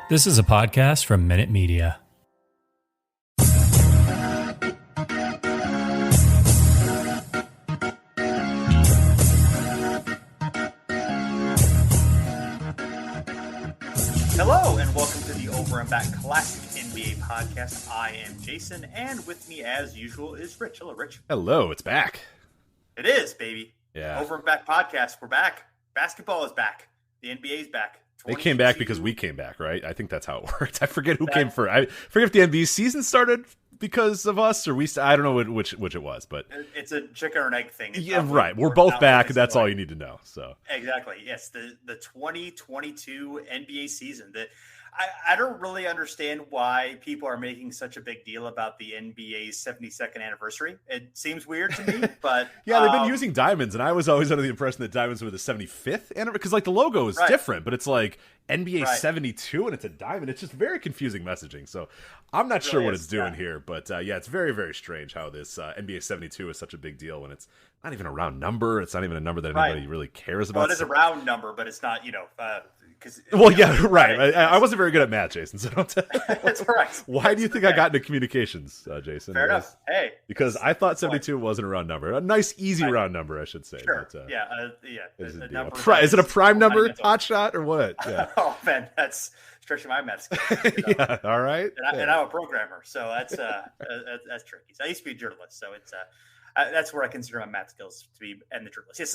This is a podcast from Minute Media. Hello, and welcome to the Over and Back Classic NBA podcast. I am Jason, and with me, as usual, is Rich. Hello, Rich. Hello, it's back. It is, baby. Yeah. Over and Back podcast. We're back. Basketball is back. The NBA is back. They came back because we came back, right? I think that's how it worked. I forget who came first. I forget if the NBA season started because of us or we. I don't know which it was, but it's a chicken or an egg thing. Yeah, right. We're both back. That's all you need to know. So exactly, yes. The 2022 NBA season. I don't really understand why people are making such a big deal about the NBA's 72nd anniversary. It seems weird to me, but yeah, they've been using diamonds, and I was always under the impression that diamonds were the 75th anniversary because like the logo is different, but it's like NBA 72 and it's a diamond. It's just very confusing messaging. So I'm not sure what it's doing here, but yeah, it's very, very strange how this NBA 72 is such a big deal when it's not even a round number. It's not even a number that anybody really cares about. Well, it is a round number, but it's not, right. I wasn't very good at math, Jason. So don't. That's correct. Why do you think I got into communications, Jason? Fair enough. Hey, because I thought 72 wasn't a round number. A nice, easy round number, I should say. Sure. But, Is it a prime number, hot shot, or what? Yeah. Oh man, that's stretching my math skills. Yeah. All right. And I'm a programmer, so that's tricky. So I used to be a journalist, so it's that's where I consider my math skills to be, and the journalist. Yes.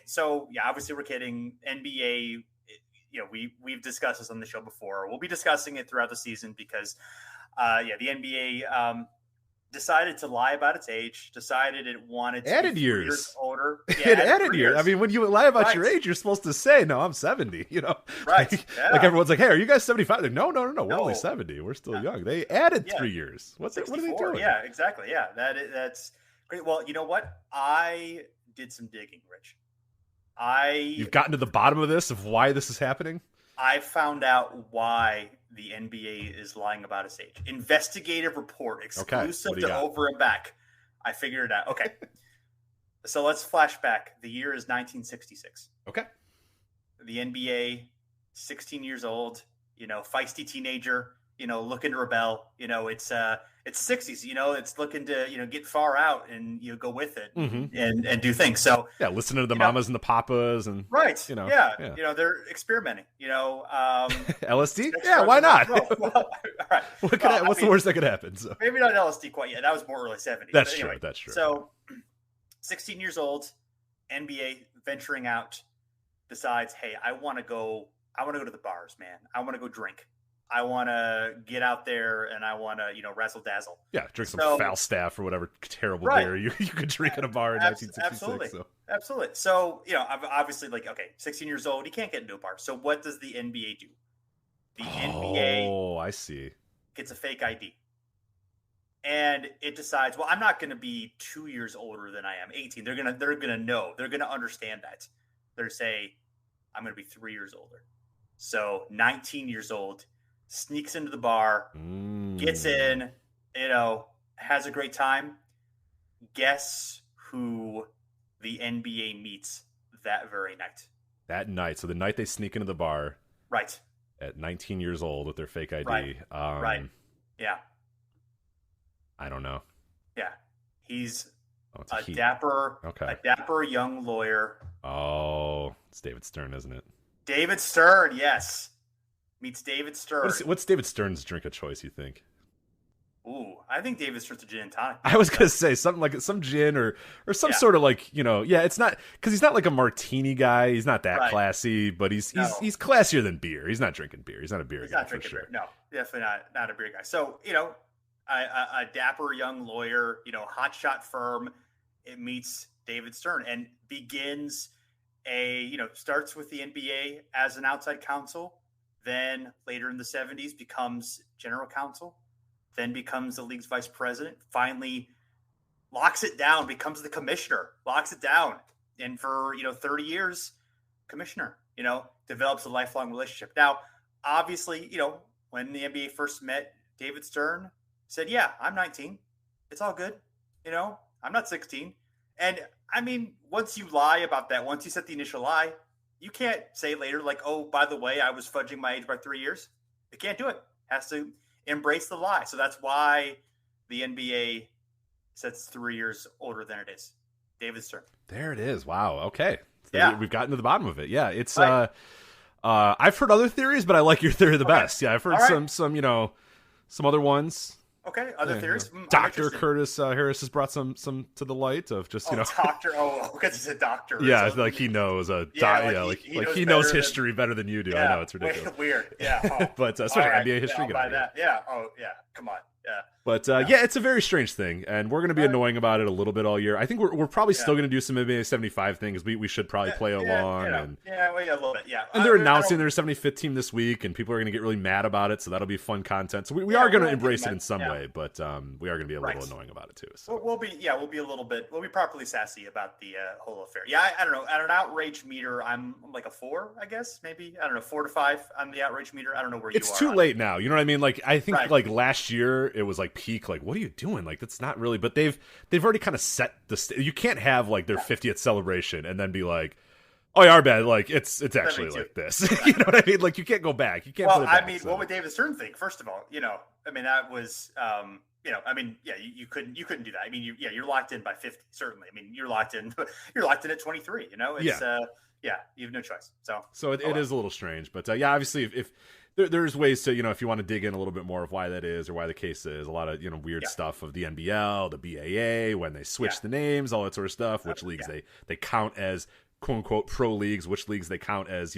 So yeah, obviously we're kidding. NBA. We've discussed this on the show before. We'll be discussing it throughout the season because, the NBA decided to lie about its age. Decided it wanted to added be years older. Yeah, it added years. I mean, when you lie about your age, you're supposed to say, "No, I'm 70." Right? Like everyone's like, "Hey, are you guys 75?" Like, no, we're only 70. We're still young. They added 3 years. What are they doing? Yeah, exactly. Yeah, that's great. Well, you know what? I did some digging, Rich. You've gotten to the bottom of this, of why this is happening? I found out why the NBA is lying about its age. Investigative report, exclusive to Over and Back. I figured it out. Okay. So let's flash back. The year is 1966. Okay. The NBA, 16 years old, feisty teenager, looking to rebel. It's 60s, it's looking to, get far out and, go with it and do things. So, yeah, listening to the mamas and the papas and, they're experimenting, LSD? Yeah, why not? All right. What's the worst that could happen? So. Maybe not LSD quite yet. That was more early 70s. That's true. So, 16 years old, NBA venturing out, decides, hey, I want to go to the bars, man. I want to go drink. I want to get out there and I want to, razzle dazzle. Yeah, drink some Falstaff or whatever terrible beer you could drink at a bar in 1966. Absolutely. So, obviously, 16 years old, he can't get into a bar. So what does the NBA do? The NBA I see. Gets a fake ID. And it decides, well, I'm not going to be 2 years older than I am, 18. They're going to know. They're going to understand that. They're say, I'm going to be 3 years older. So 19 years old. Sneaks into the bar, gets in, has a great time. Guess who the NBA meets that very night? That night. So the night they sneak into the bar. Right. At 19 years old with their fake ID. Right. Yeah. I don't know. Yeah. He's a dapper young lawyer. Oh, it's David Stern, isn't it? David Stern, yes. Meets David Stern. What's David Stern's drink of choice, you think? Ooh, I think David Stern's a gin and tonic. I was going to say something like some gin or some sort of it's not, because he's not like a martini guy. He's not that classy, but he's classier than beer. He's not drinking beer. He's not a beer guy. He's not drinking beer. No, definitely not a beer guy. So, a dapper young lawyer, hotshot firm, it meets David Stern and begins starts with the NBA as an outside counsel. Then later in the 70s becomes general counsel, then becomes the league's vice president, finally locks it down, becomes the commissioner, locks it down. And for, 30 years, commissioner, develops a lifelong relationship. Now, obviously, when the NBA first met, David Stern said, yeah, I'm 19. It's all good. I'm not 16. And I mean, once you lie about that, once you set the initial lie, you can't say later, like, oh, by the way, I was fudging my age by 3 years. It can't do it. Has to embrace the lie. So that's why the NBA says it's 3 years older than it is. David Stern. There it is. Wow. Okay. So yeah. We've gotten to the bottom of it. Yeah. It's right. I've heard other theories, but I like your theory the best. Yeah. I've heard some some other ones. Okay, other theories. Dr. Curtis Harris has brought some to the light of just doctor. Because he's a doctor. Yeah, like he knows he knows history better than you do. Yeah, I know it's ridiculous. Weird. Yeah, but especially NBA history. By that. Yeah. Oh yeah. Come on. Yeah. But it's a very strange thing, and we're going to be annoying about it a little bit all year. I think we're probably still going to do some NBA 75 things. We should probably play along. A little bit. Yeah. And they're announcing their 75th team this week, and people are going to get really mad about it. So that'll be fun content. So we are going to embrace it in some way, but we are going to be a little annoying about it too. So we'll be a little bit. We'll be properly sassy about the whole affair. Yeah, I don't know. At an outrage meter, I'm like a 4, I guess. Maybe 4 to 5 on the outrage meter. I don't know where you are. It's too late now. You know what I mean? Like I think like last year it was like peak. Like what are you doing? Like that's not really. But they've already kind of set the. You can't have like their 50th celebration and then be like, oh yeah, our bad. Like it's actually like this. You know what I mean? Like you can't go back. You can't. Well, put it back, what would David Stern think? First of all, that was. You couldn't do that. I mean, you're locked in by 50. Certainly. I mean, you're locked in. You're locked in at 23. It's you have no choice. So it is a little strange, but obviously if there's ways to, if you want to dig in a little bit more of why that is or why the case is, a lot of, weird stuff of the NBL, the BAA, when they switch the names, all that sort of stuff, which leagues they count as quote unquote pro leagues, which leagues they count as,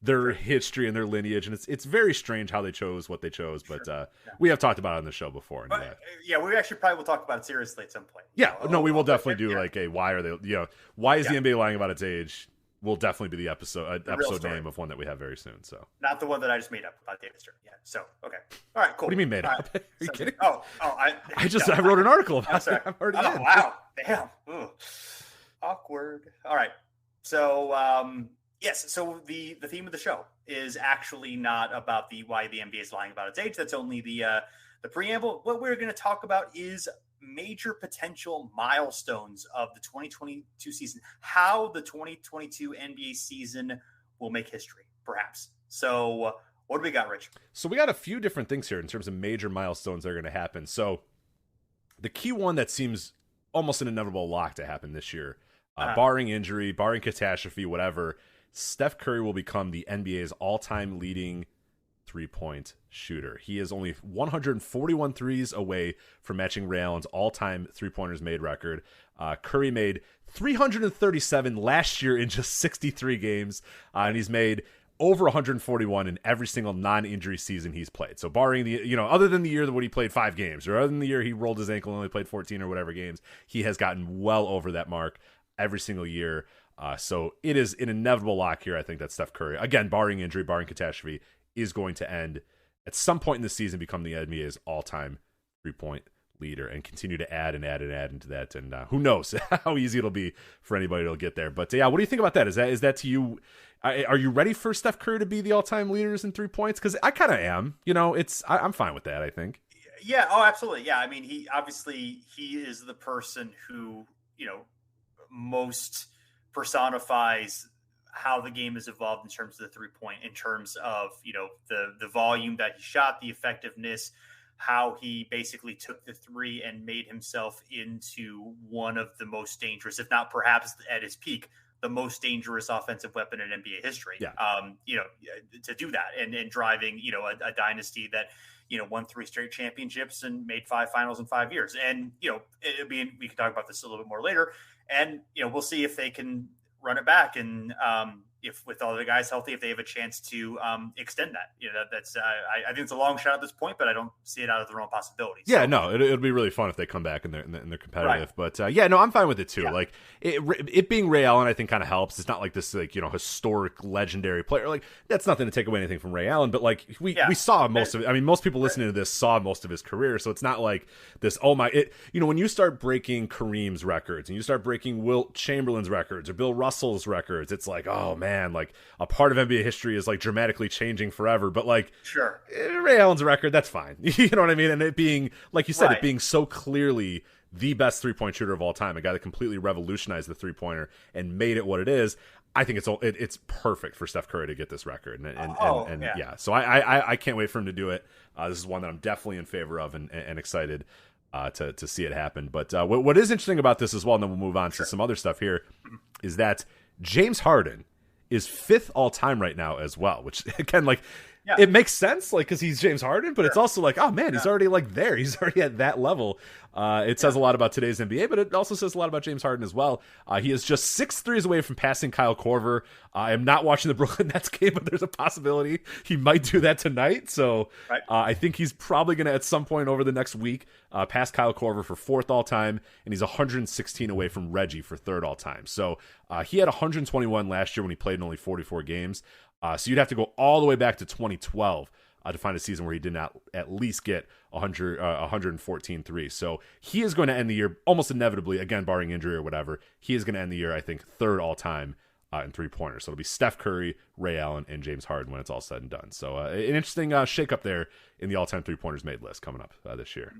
their history and their lineage. And it's very strange how they chose what they chose, but we have talked about it on the show before. And, we actually probably will talk about it seriously at some point. Yeah, we will definitely do like a, why are they, why is the NBA lying about its age? Will definitely be the episode name of one that we have very soon. So not the one that I just made up about David Stern. Yeah. So okay. All right. Cool. What do you mean made up? Are you kidding? I wrote an article about it. I'm already in. Wow. Damn. Ooh. Awkward. All right. So yes. So the theme of the show is actually not about why the NBA is lying about its age. That's only the preamble. What we're going to talk about is major potential milestones of the 2022 season, how the 2022 NBA season will make history, perhaps. So what do we got, Rich? So we got a few different things here in terms of major milestones that are going to happen. So the key one that seems almost an inevitable lock to happen this year, barring injury, barring catastrophe, whatever, Steph Curry will become the NBA's all-time leading three-point shooter. He is only 141 threes away from matching Ray Allen's all-time three-pointers made record. Curry made 337 last year in just 63 games, and he's made over 141 in every single non-injury season he's played. So barring the, other than the year when he played 5 games, or other than the year he rolled his ankle and only played 14 or whatever games, he has gotten well over that mark every single year. So it is an inevitable lock here, I think, that Steph Curry, again, barring injury, barring catastrophe, is going to end at some point in the season, become the NBA's all-time three-point leader and continue to add into that. And who knows how easy it'll be for anybody to get there. But what do you think about that? Is that to you? Are you ready for Steph Curry to be the all-time leaders in 3 points? Because I kind of am. I'm fine with that, I think. Yeah. Oh, absolutely. Yeah. I mean, he is the person who, most personifies how the game has evolved in terms of the 3-point, in terms of, the volume that he shot, the effectiveness, how he basically took the three and made himself into one of the most dangerous, if not perhaps at his peak, the most dangerous offensive weapon in NBA history. Yeah. To do that and driving, a dynasty that, won 3 straight championships and made 5 finals in 5 years. And, we can talk about this a little bit more later, and, we'll see if they can run it back. And, if with all the guys healthy, if they have a chance to extend that, that's I think it's a long shot at this point, but I don't see it out of the realm of possibilities. Yeah, no, it'll be really fun if they come back and they're competitive. Right. But I'm fine with it too. Yeah. Like it being Ray Allen, I think kind of helps. It's not like this historic legendary player. Like that's nothing to take away anything from Ray Allen, but like we saw most of it. I mean, most people listening to this saw most of his career, so it's not like this. When you start breaking Kareem's records and you start breaking Wilt Chamberlain's records or Bill Russell's records, it's like, oh man. Like a part of NBA history is like dramatically changing forever, but like sure, Ray Allen's record, that's fine. You know what I mean? And it being, like you said, it being so clearly the best 3-point shooter of all time, a guy that completely revolutionized the 3-pointer and made it what it is. I think it's perfect for Steph Curry to get this record, and yeah. So I can't wait for him to do it. This is one that I'm definitely in favor of and excited to see it happen. But what is interesting about this as well, and then we'll move on to some other stuff here, is that James Harden is 5th all time right now as well, which again, like, it makes sense, like, because he's James Harden, but it's also like, oh man, he's already like there. He's already at that level. It says a lot about today's NBA, but it also says a lot about James Harden as well. He is just 6 threes away from passing Kyle Korver. I am not watching the Brooklyn Nets game, but there's a possibility he might do that tonight. So I think he's probably going to, at some point over the next week, pass Kyle Korver for 4th all time, and he's 116 away from Reggie for 3rd all time. So he had 121 last year when he played in only 44 games. So you'd have to go all the way back to 2012 to find a season where he did not at least get 114 threes. So he is going to end the year almost inevitably, again, barring injury or whatever. He is going to end the year, I think, 3rd all time in 3-pointers. So it'll be Steph Curry, Ray Allen, and James Harden when it's all said and done. So an interesting shakeup there in the all-time 3-pointers made list coming up this year.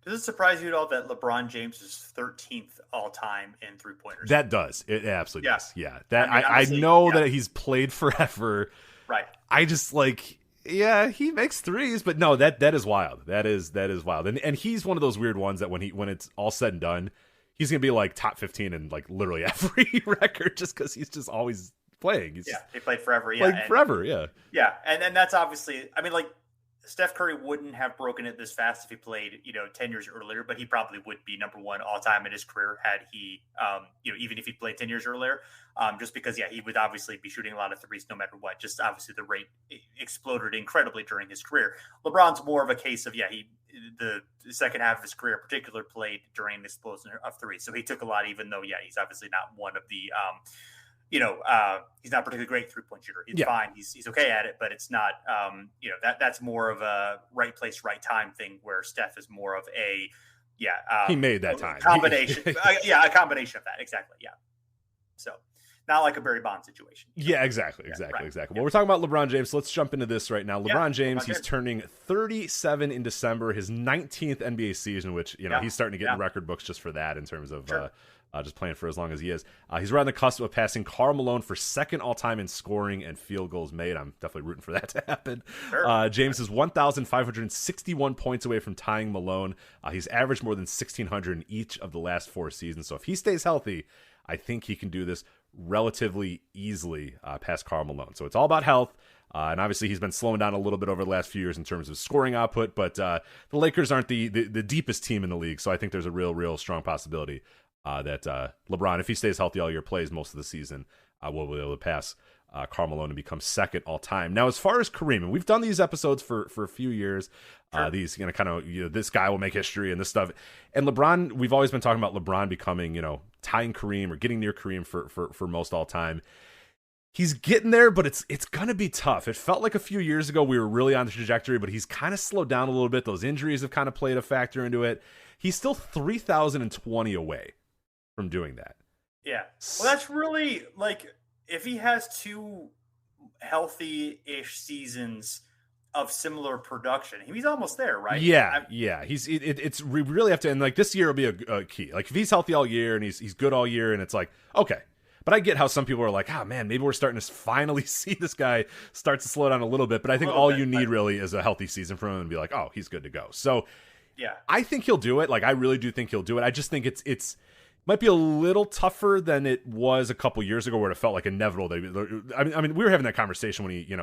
Does it surprise you at all that LeBron James is 13th all time in 3-pointers? That does. It absolutely does. Yeah. That I know that he's played forever. Right. I just like, yeah, he makes threes, but no, that is wild. That is wild. And he's one of those weird ones that when it's all said and done, he's gonna be like top 15 in like literally every record just because he's just always playing. He played forever. Yeah. And that's obviously, I mean, like, Steph Curry wouldn't have broken it this fast if he played, 10 years earlier, but he probably would be number 1 all time in his career had he, even if he played 10 years earlier, just because, he would obviously be shooting a lot of threes no matter what. Just obviously the rate exploded incredibly during his career. LeBron's more of a case of, the second half of his career in particular played during the explosion of threes. So he took a lot, even though, he's obviously not one of the, he's not particularly great 3-point shooter. He's fine. He's okay at it, but it's not, that's more of a right place, right time thing where Steph is more of a, he made that time combination. A combination of that. Exactly. Yeah. So not like a Barry Bonds situation. Yeah, exactly. Well, we're talking about LeBron James. So let's jump into this right now. LeBron James, he's turning 37 in December, his 19th NBA season, which, he's starting to get in the record books just for that in terms of, just playing for as long as he is. He's right on the cusp of passing Carmelo for 2nd all-time in scoring and field goals made. I'm definitely rooting for that to happen. Sure. James is 1,561 points away from tying Malone. He's averaged more than 1,600 in each of the last 4 seasons. So if he stays healthy, I think he can do this relatively easily past Karl Malone. So it's all about health. And obviously he's been slowing down a little bit over the last few years in terms of scoring output. But the Lakers aren't the deepest team in the league. So I think there's a real strong possibility that LeBron, if he stays healthy all year, plays most of the season, will be able to pass Karl Malone and become 2nd all time. Now, as far as Kareem, and we've done these episodes for a few years, these this guy will make history and this stuff. And LeBron, we've always been talking about LeBron becoming, tying Kareem or getting near Kareem for most all time. He's getting there, but it's gonna be tough. It felt like a few years ago we were really on the trajectory, but he's kind of slowed down a little bit. Those injuries have kind of played a factor into it. He's still 3,020 away from doing that. Yeah. Well, that's really, like, if he has 2 healthy-ish seasons of similar production, he's almost there, right? Yeah. It's we really have to, and like this year will be a key. Like if he's healthy all year and he's good all year, and it's like, okay. But I get how some people are like, man, maybe we're starting to finally see this guy start to slow down a little bit. But I think all you need really is a healthy season from him and be like, oh, he's good to go. So I think he'll do it. Like I really do think he'll do it. I just think it's might be a little tougher than it was a couple years ago where it felt like inevitable. I mean, we were having that conversation when he,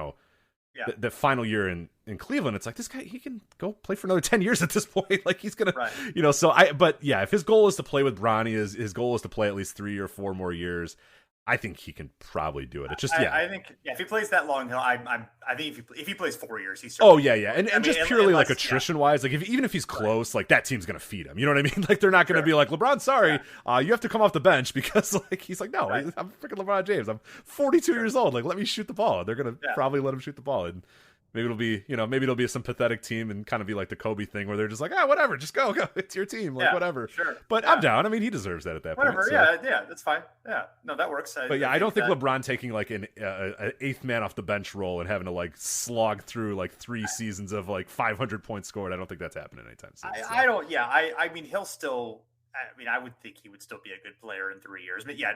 the final year in Cleveland. It's like, this guy, he can go play for another 10 years at this point. Like he's going to, but if his goal is to play with Bronny, his goal is to play at least 3 or 4 more years. I think he can probably do it. It's just I think if he plays that long, I think if he plays 4 years, he's. And just purely like attrition wise, like even if he's close, like that team's gonna feed him. You know what I mean? Like they're not gonna be like, LeBron, sorry, you have to come off the bench because like he's like, no, I'm freaking LeBron James. I'm 42 years old. Like let me shoot the ball. They're gonna probably let him shoot the ball, and maybe it'll be some pathetic team and kind of be like the Kobe thing where they're just like, whatever, just go, it's your team, like whatever. Sure. But I'm down. I mean, he deserves that at that point. So. Yeah, that's fine. Yeah, no, that works. But I don't think LeBron taking like an 8th man off the bench role and having to like slog through like 3 seasons of like 500 points scored. I don't think that's happening anytime soon. I don't. Yeah, I mean, he'll still I mean, I would think he would still be a good player in 3 years. But yeah,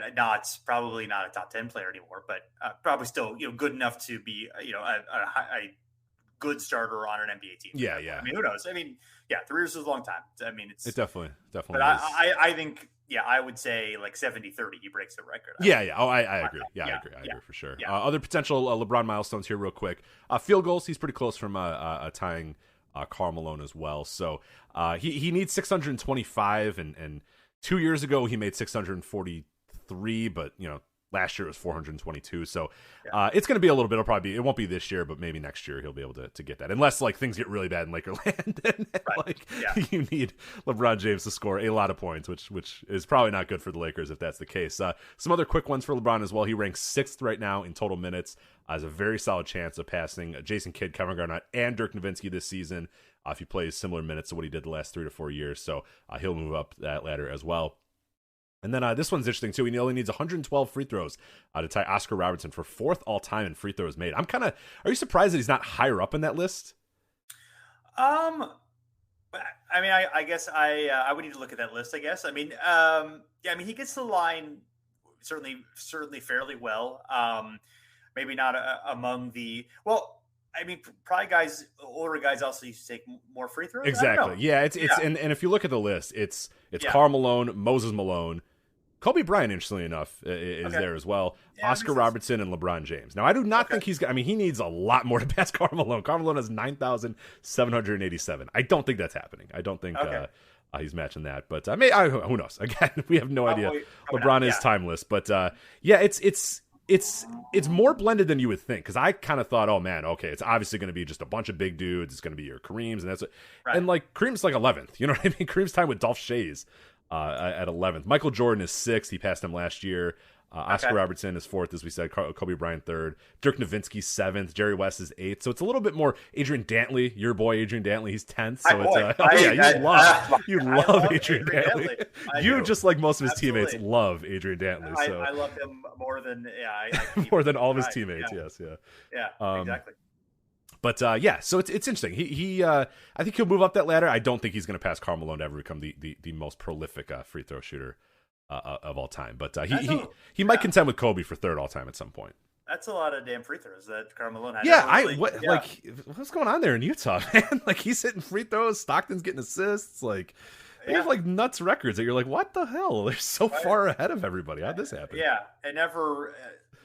probably not a top 10 player anymore, but probably still, good enough to be, a good starter on an NBA team. Yeah. I mean, who knows? I mean, 3 years is a long time. I mean, it definitely But is. I think, I would say like 70-30, he breaks the record. Yeah. Oh, I agree. I agree for sure. Yeah. Other potential LeBron milestones here real quick. Field goals, he's pretty close from tying Carmelo as well. So he needs 625, and 2 years ago he made 643, but last year it was 422. So it's going to be a little bit. It won't be this year, but maybe next year he'll be able to get that. Unless like things get really bad in Lakerland, and you need LeBron James to score a lot of points, which is probably not good for the Lakers if that's the case. Some other quick ones for LeBron as well. He ranks 6th right now in total minutes. Has a very solid chance of passing Jason Kidd, Kevin Garnett, and Dirk Nowitzki this season if he plays similar minutes to what he did the last 3 to 4 years. So he'll move up that ladder as well. And then this one's interesting, too. He only needs 112 free throws to tie Oscar Robertson for 4th all-time in free throws made. Are you surprised that he's not higher up in that list? I mean, I guess I would need to look at that list, I guess. I mean, I mean, he gets to the line certainly fairly well. Maybe not among the – well, I mean, probably older guys also used to take more free throws. Exactly. Yeah, and if you look at the list, it's Karl Malone, Moses Malone, Kobe Bryant, interestingly enough, is there as well. Yeah, Oscar Robertson and LeBron James. Now, I do not think he needs a lot more to pass Karl Malone. Karl Malone has 9,787. I don't think that's happening. I don't think he's matching that. But who knows? Again, we have no idea. LeBron is timeless. But it's more blended than you would think, because I kind of thought, oh man, okay, it's obviously going to be just a bunch of big dudes. It's going to be your Kareems, and that's it. Right. And like Kareem's like 11th. You know what I mean? Kareem's time with Dolph Shays at 11th. Michael Jordan is 6th. He passed him last year. Oscar Robertson is 4th, as we said. Kobe Bryant 3rd. Dirk Nowitzki 7th. Jerry West is 8th. So it's a little bit more. Adrian Dantley, your boy Adrian Dantley, he's 10th. So you love Adrian Dantley. You, just like most of his teammates, love Adrian Dantley. So I love him more than more than all of his teammates. Yes, exactly. But so it's interesting. He I think he'll move up that ladder. I don't think he's going to pass Karl Malone to ever become the most prolific free throw shooter of all time. But he might contend with Kobe for 3rd all time at some point. That's a lot of damn free throws that Karl Malone had. What's going on there in Utah, man? Like, he's hitting free throws. Stockton's getting assists. Like, they have like nuts records that you're like, what the hell? They're so far ahead of everybody. How'd this happen? Yeah, it never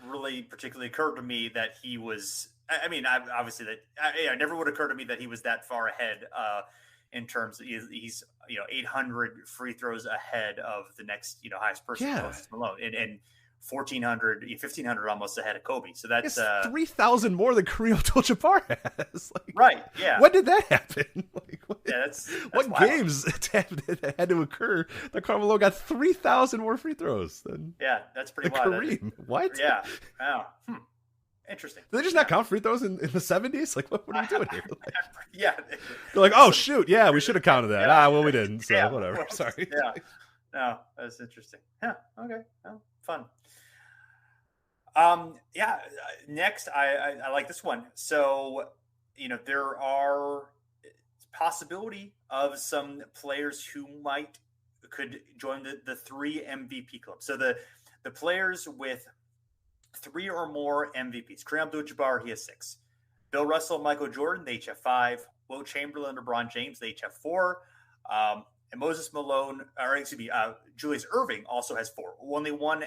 really particularly occurred to me that he was. I mean, obviously that it never would occur to me that he was that far ahead in terms of he's 800 free throws ahead of the next highest person, Malone, and 1,500 almost ahead of Kobe. So that's 3,000 more than Kareem Abdul-Jabbar has. Right? Yeah. When did that happen? That's what wild. Games had to occur that Carmelo got 3,000 more free throws than that's pretty wild. Kareem. What? Yeah. Wow. Interesting. Did they just not count free throws in the 70s? Like, what are we doing here? They're like, oh, shoot. Yeah, we should have counted that. Well, we didn't. So, whatever. Sorry. Yeah. No, that's interesting. Yeah. Okay. Oh, fun. Next, I like this one. So, there are possibility of some players who could join the 3 MVP club. So the players with 3 or more MVPs. Kareem Abdul-Jabbar, he has 6. Bill Russell, Michael Jordan, they each have 5. Will Chamberlain, LeBron James, they each have 4. And Moses Malone, Julius Irving also has 4. Only one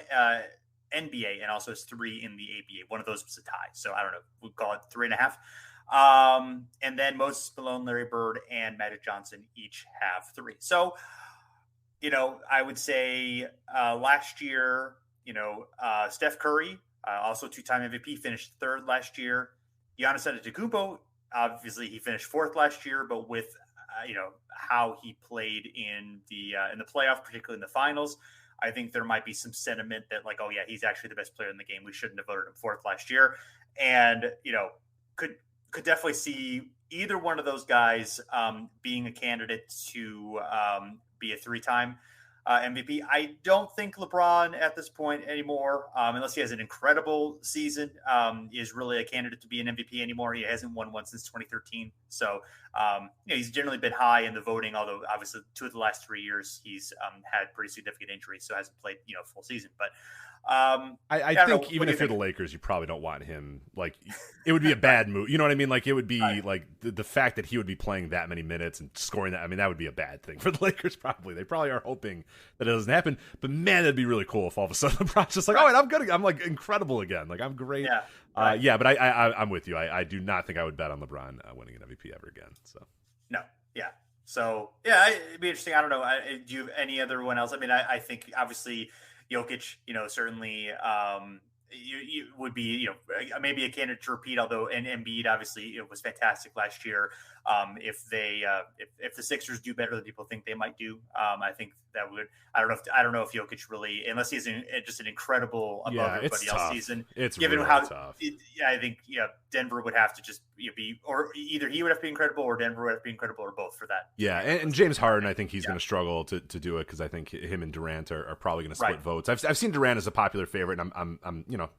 NBA and also has 3 in the ABA. One of those was a tie. So I don't know. We'll call it 3.5. And then Moses Malone, Larry Bird, and Magic Johnson each have 3. So, I would say last year, Steph Curry, also 2-time MVP, finished 3rd last year. Giannis Antetokounmpo, obviously he finished 4th last year, but with how he played in the playoff, particularly in the finals, I think there might be some sentiment that he's actually the best player in the game. We shouldn't have voted him 4th last year, and could definitely see either one of those guys being a candidate to be a 3-time MVP. I don't think LeBron at this point anymore, unless he has an incredible season, is really a candidate to be an MVP anymore. He hasn't won one since 2013. So, he's generally been high in the voting, although obviously 2 of the last 3 years he's had pretty significant injuries, so hasn't played, full season. But I think even if you're the Lakers, you probably don't want him. Like, it would be a bad move. You know what I mean? Like, it would be like the fact that he would be playing that many minutes and scoring that. I mean, that would be a bad thing for the Lakers. Probably, they probably are hoping that it doesn't happen. But man, that'd be really cool if all of a sudden LeBron's just like, oh, and I'm good. I'm like incredible again. Like, I'm great. Yeah. But I'm with you. I do not think I would bet on LeBron winning an MVP ever again. So no. Yeah. So yeah, it'd be interesting. I don't know. Do you have any other one else? I mean, I think obviously Jokic, certainly you would be, maybe a candidate to repeat, although and Embiid obviously was fantastic last year. If the Sixers do better than people think they might do, I think that would. I don't know if Jokic really, unless he's just an incredible above everybody else season. It's given really how tough. I think Denver would have to just be, or either he would have to be incredible, or Denver would have to be incredible, or both for that. Yeah, and James Harden, I think he's going to struggle to do it because I think him and Durant are probably going to split votes. I've seen Durant as a popular favorite, and I'm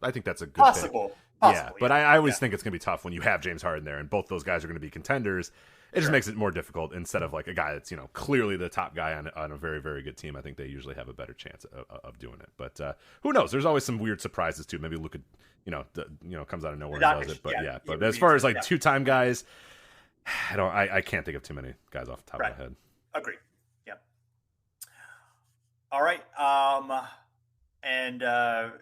I think that's a good possible. Yeah, but I always think it's going to be tough when you have James Harden there, and both those guys are going to be contenders. It just makes it more difficult instead of like a guy that's clearly the top guy on a very, very good team. I think they usually have a better chance of doing it. But who knows? There's always some weird surprises too. Maybe Luka, comes out of nowhere and does it. But but as far as like two-time guys, I can't think of too many guys off the top of my head. Agreed. Yeah. All right. And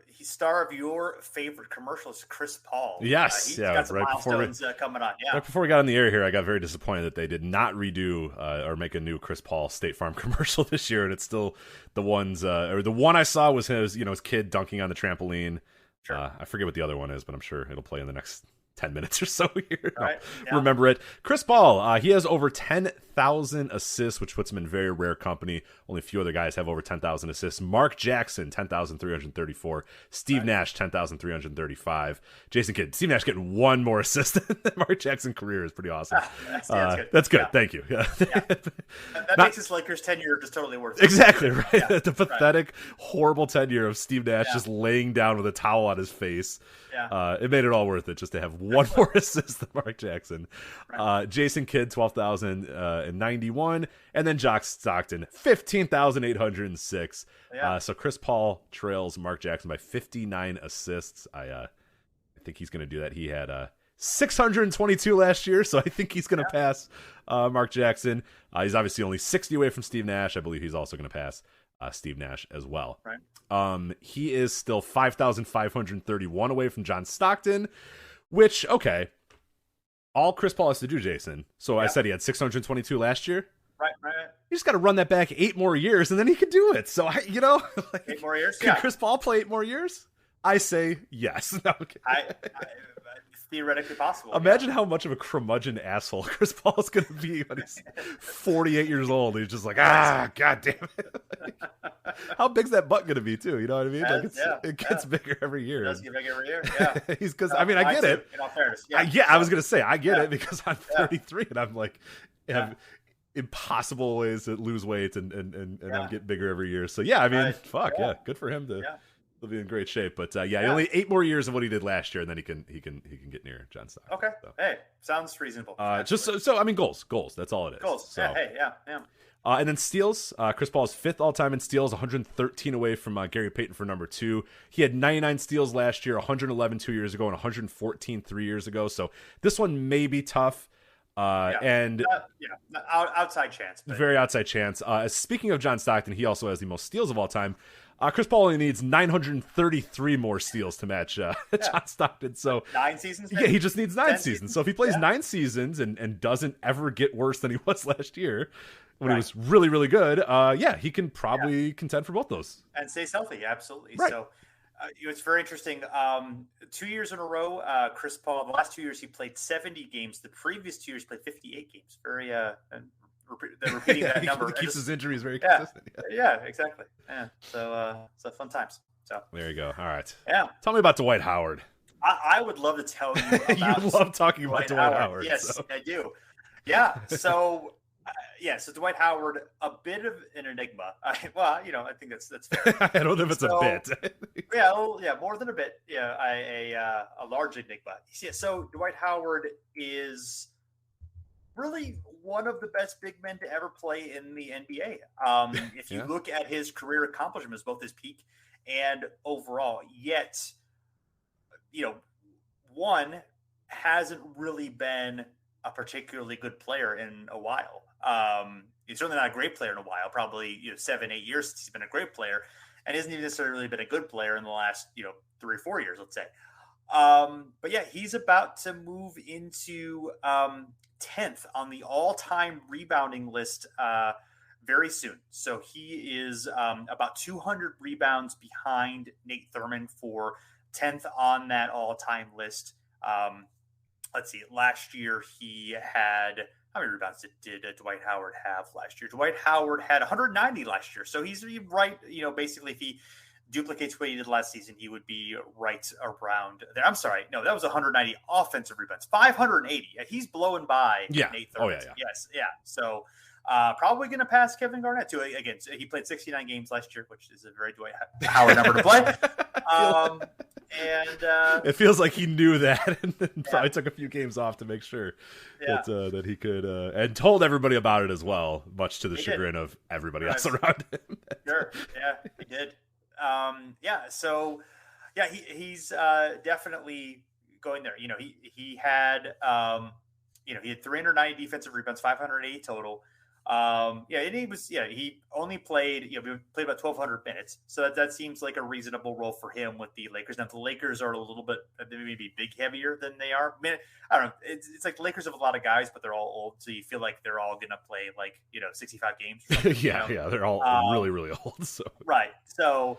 he's star of your favorite commercials, Chris Paul. Yes, he's got some milestones coming on. Yeah. Right before we got on the air here, I got very disappointed that they did not redo or make a new Chris Paul State Farm commercial this year, and it's still the ones or the one I saw was his kid dunking on the trampoline. Sure. I forget what the other one is, but I'm sure it'll play in the next 10 minutes or so here. Right. Remember it. Chris Paul, he has over 10,000 assists, which puts him in very rare company. Only a few other guys have over 10,000 assists. Mark Jackson, 10,334. Steve Nash, 10,335. Jason Kidd. Steve Nash getting one more assist than Mark Jackson's career is pretty awesome. That's good. Yeah. Thank you. Yeah. That makes his Lakers tenure just totally worth it. Exactly, right? Yeah. The pathetic, horrible tenure of Steve Nash just laying down with a towel on his face. Yeah. It made it all worth it just to have one more assist than Mark Jackson. Right. Jason Kidd, 12,091. And then Jock Stockton, 15,806. Yeah. So Chris Paul trails Mark Jackson by 59 assists. I think he's going to do that. He had 622 last year, so I think he's going to pass Mark Jackson. He's obviously only 60 away from Steve Nash. I believe he's also going to pass Steve Nash as well. Right. He is still 5,531 away from John Stockton, which, okay, all Chris Paul has to do, Jason. So I said he had 622 last year. Right. You just got to run that back 8 more years, and then he could do it. So, 8 more years? Could Chris Paul play 8 more years? I say yes. No, okay. It's theoretically possible. Imagine how much of a curmudgeon asshole Chris Paul is going to be when he's 48 years old. He's just like, god damn it. How big's that butt going to be, too? You know what I mean? It gets bigger every year. It does get bigger every year, yeah. Because, I get it. In all fairness, I was going to say, I get it because I'm 33 and I'm like, have impossible ways to lose weight and I'm getting bigger every year. So, good for him to... He'll be in great shape, but only 8 more years of what he did last year, and then he can get near John Stockton. Okay, so. Hey, sounds reasonable. Goals. That's all it is. Goals. So, yeah. And then steals. Chris Paul is 5th all time in steals, 113 away from Gary Payton for number 2. He had 99 steals last year, 111 2 years ago, and 114 3 years ago. So this one may be tough. Outside chance. But... Very outside chance. Speaking of John Stockton, he also has the most steals of all time. Chris Paul only needs 933 more steals to match John Stockton. So 9 seasons? Maybe? Yeah, he just needs 9 seasons. So if he plays 9 seasons and doesn't ever get worse than he was last year when he was really, really good, he can probably contend for both those. And stays healthy, absolutely. Right. So it's very interesting. 2 years in a row, Chris Paul, the last 2 years he played 70 games. The previous 2 years he played 58 games. Very repeating that number. Keeps his injuries very consistent. Yeah, exactly. Yeah. So fun times. So there you go. All right. Yeah. Tell me about Dwight Howard. I would love to tell you about you love talking about Dwight Howard. Yes, so. I do. Yeah. So So Dwight Howard, a bit of an enigma. I think that's fair. I don't know if it's a bit. More than a bit. Yeah, a large enigma. Yeah, so Dwight Howard is really one of the best big men to ever play in the NBA. If you look at his career accomplishments, both his peak and overall, yet, one hasn't really been a particularly good player in a while. He's certainly not a great player in a while, probably 7-8 years since he's been a great player, and isn't even necessarily been a good player in the last 3 or 4 years, let's say. But yeah, he's about to move into 10th on the all-time rebounding list very soon. So he is about 200 rebounds behind Nate Thurmond for 10th on that all-time list. Let's see. Last year he had, how many rebounds did Dwight Howard have last year? Dwight Howard had 190 last year. So he's right. Basically, if he duplicates what he did last season, he would be right around there. I'm sorry. No, that was 190 offensive rebounds. 580. He's blowing by Nate Thurmond. Yes. Yeah. So probably going to pass Kevin Garnett too. Again, he played 69 games last year, which is a very Dwight Howard number to play. And it feels like he knew that and then probably took a few games off to make sure that he could and told everybody about it as well, much to the chagrin of everybody else around him. Sure. Yeah, he did. He's definitely going there. He had he had 390 defensive rebounds, 580 total. And he only played played about 1,200 minutes, so that seems like a reasonable role for him with the Lakers. Now the Lakers are a little bit maybe big heavier than they are. I mean, I don't know. It's like the Lakers have a lot of guys, but they're all old, so you feel like they're all going to play 65 games. They're all really really old. So right, so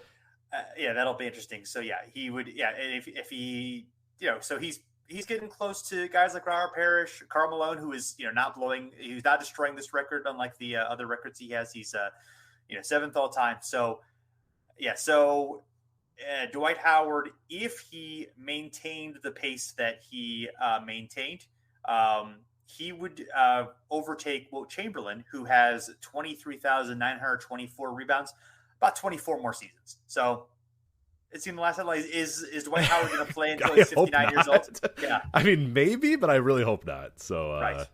that'll be interesting. So he would and if he so he's getting close to guys like Robert Parrish, Carmelo, who is he's not destroying this record unlike the other records he has. He's 7th all time. So Dwight Howard, if he maintained the pace that he maintained, he would overtake Wilt Chamberlain, who has 23,924 rebounds, about 24 more seasons. So it seemed the last headline is Dwight Howard going to play until he's 59 years old? Yeah. I mean, maybe, but I really hope not. So, right.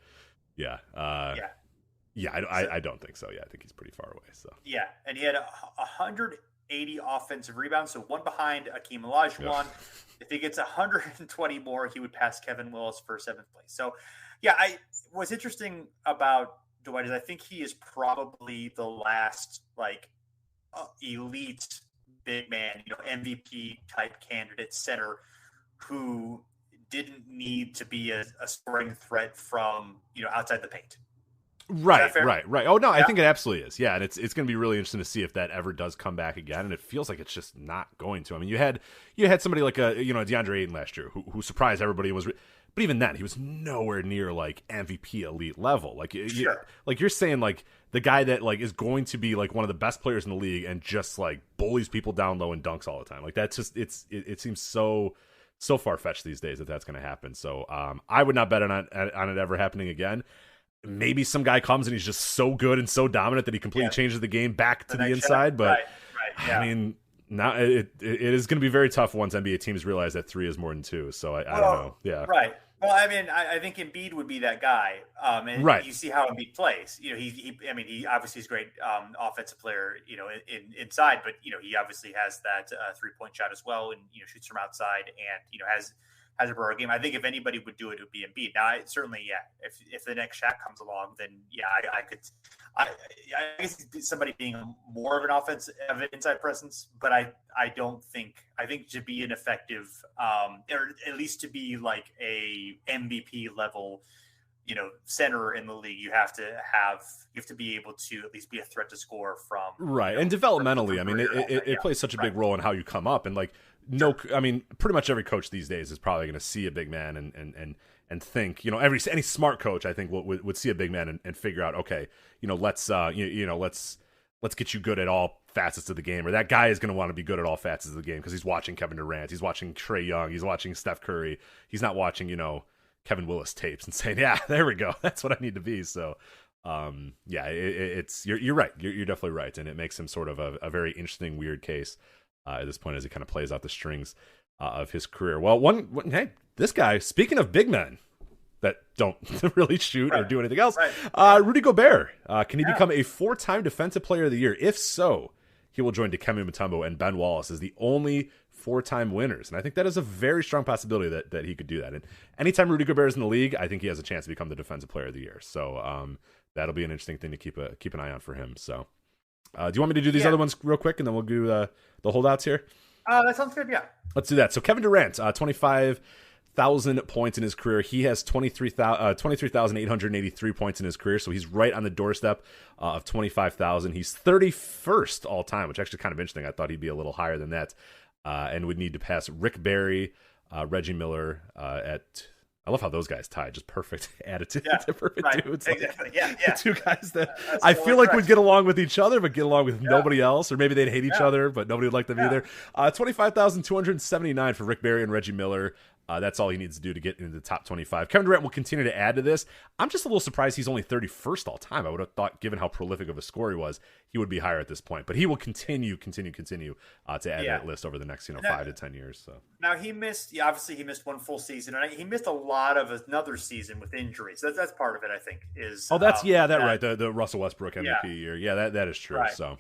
I don't think so. Yeah, I think he's pretty far away. So and he had 180 offensive rebounds, so one behind Akeem Olajuwon. If he gets 120 more, he would pass Kevin Willis for 7th place. So, what's interesting about Dwight is I think he is probably the last elite big man, MVP type candidate center who didn't need to be a scoring threat from, outside the paint. Right. Oh no, I think it absolutely is. Yeah. And it's going to be really interesting to see if that ever does come back again. And it feels like it's just not going to. I mean, you had somebody like DeAndre Ayton last year who surprised everybody and but even then he was nowhere near MVP elite level. You're saying the guy that is going to be one of the best players in the league and just bullies people down low and dunks all the time. That's just it seems so far-fetched these days that that's going to happen. So I would not bet on it ever happening again. Maybe some guy comes and he's just so good and so dominant that he completely changes the game back to the inside. But I mean, now it is going to be very tough once NBA teams realize that 3 is more than 2. So I don't know. Yeah. Right. Well, I mean, I think Embiid would be that guy. And you see how Embiid plays. He obviously is a great offensive player, inside, but he obviously has that 3-point shot as well, and shoots from outside, and has a broader game. I think if anybody would do it, it would be Embiid. Now, certainly, if the next Shaq comes along, then I could. I guess somebody being more of an inside presence, but I think to be an effective, or at least to be a MVP level, center in the league, you have to be able to at least be a threat to score from. Right. And developmentally, I mean, it plays such a big role in how you come up. And I mean, pretty much every coach these days is probably going to see a big man and think, any smart coach, I think, would see a big man and figure out, okay, let's get you good at all facets of the game, or that guy is going to want to be good at all facets of the game because he's watching Kevin Durant, he's watching Trae Young, he's watching Steph Curry, he's not watching, Kevin Willis tapes and saying, yeah, there we go, that's what I need to be. So, it's you're right. You're definitely right, and it makes him sort of a very interesting, weird case at this point as he kind of plays out the strings of his career. Well, hey, this guy. Speaking of big men that don't really shoot or do anything else, Rudy Gobert. Can he become a 4-time Defensive Player of the Year? If so, he will join Dikembe Mutombo and Ben Wallace as the only 4-time winners. And I think that is a very strong possibility that he could do that. And anytime Rudy Gobert is in the league, I think he has a chance to become the Defensive Player of the Year. So that'll be an interesting thing to keep an eye on for him. So do you want me to do these other ones real quick, and then we'll do the holdouts here? That sounds good, yeah. Let's do that. So Kevin Durant, 25,000 points in his career. He has 23,883 points in his career, so he's right on the doorstep of 25,000. He's 31st all time, which is actually kind of interesting. I thought he'd be a little higher than that, and would need to pass Rick Barry, Reggie Miller at... I love how those guys tied. Just perfect attitude. Perfect dudes. Exactly. Like, two guys that I feel like would get along with each other, but get along with nobody else. Or maybe they'd hate each other, but nobody would like them either. 25,279 for Rick Barry and Reggie Miller. That's all he needs to do to get into the top 25. Kevin Durant will continue to add to this. I'm just a little surprised he's only 31st all time. I would have thought, given how prolific of a scorer he was, he would be higher at this point. But he will continue to add that list over the next 5 to 10 years. So now he missed. Obviously, he missed one full season, and he missed a lot of another season with injuries. That's part of it, I think. Is right? The Russell Westbrook MVP year. Yeah, that is true. Right. So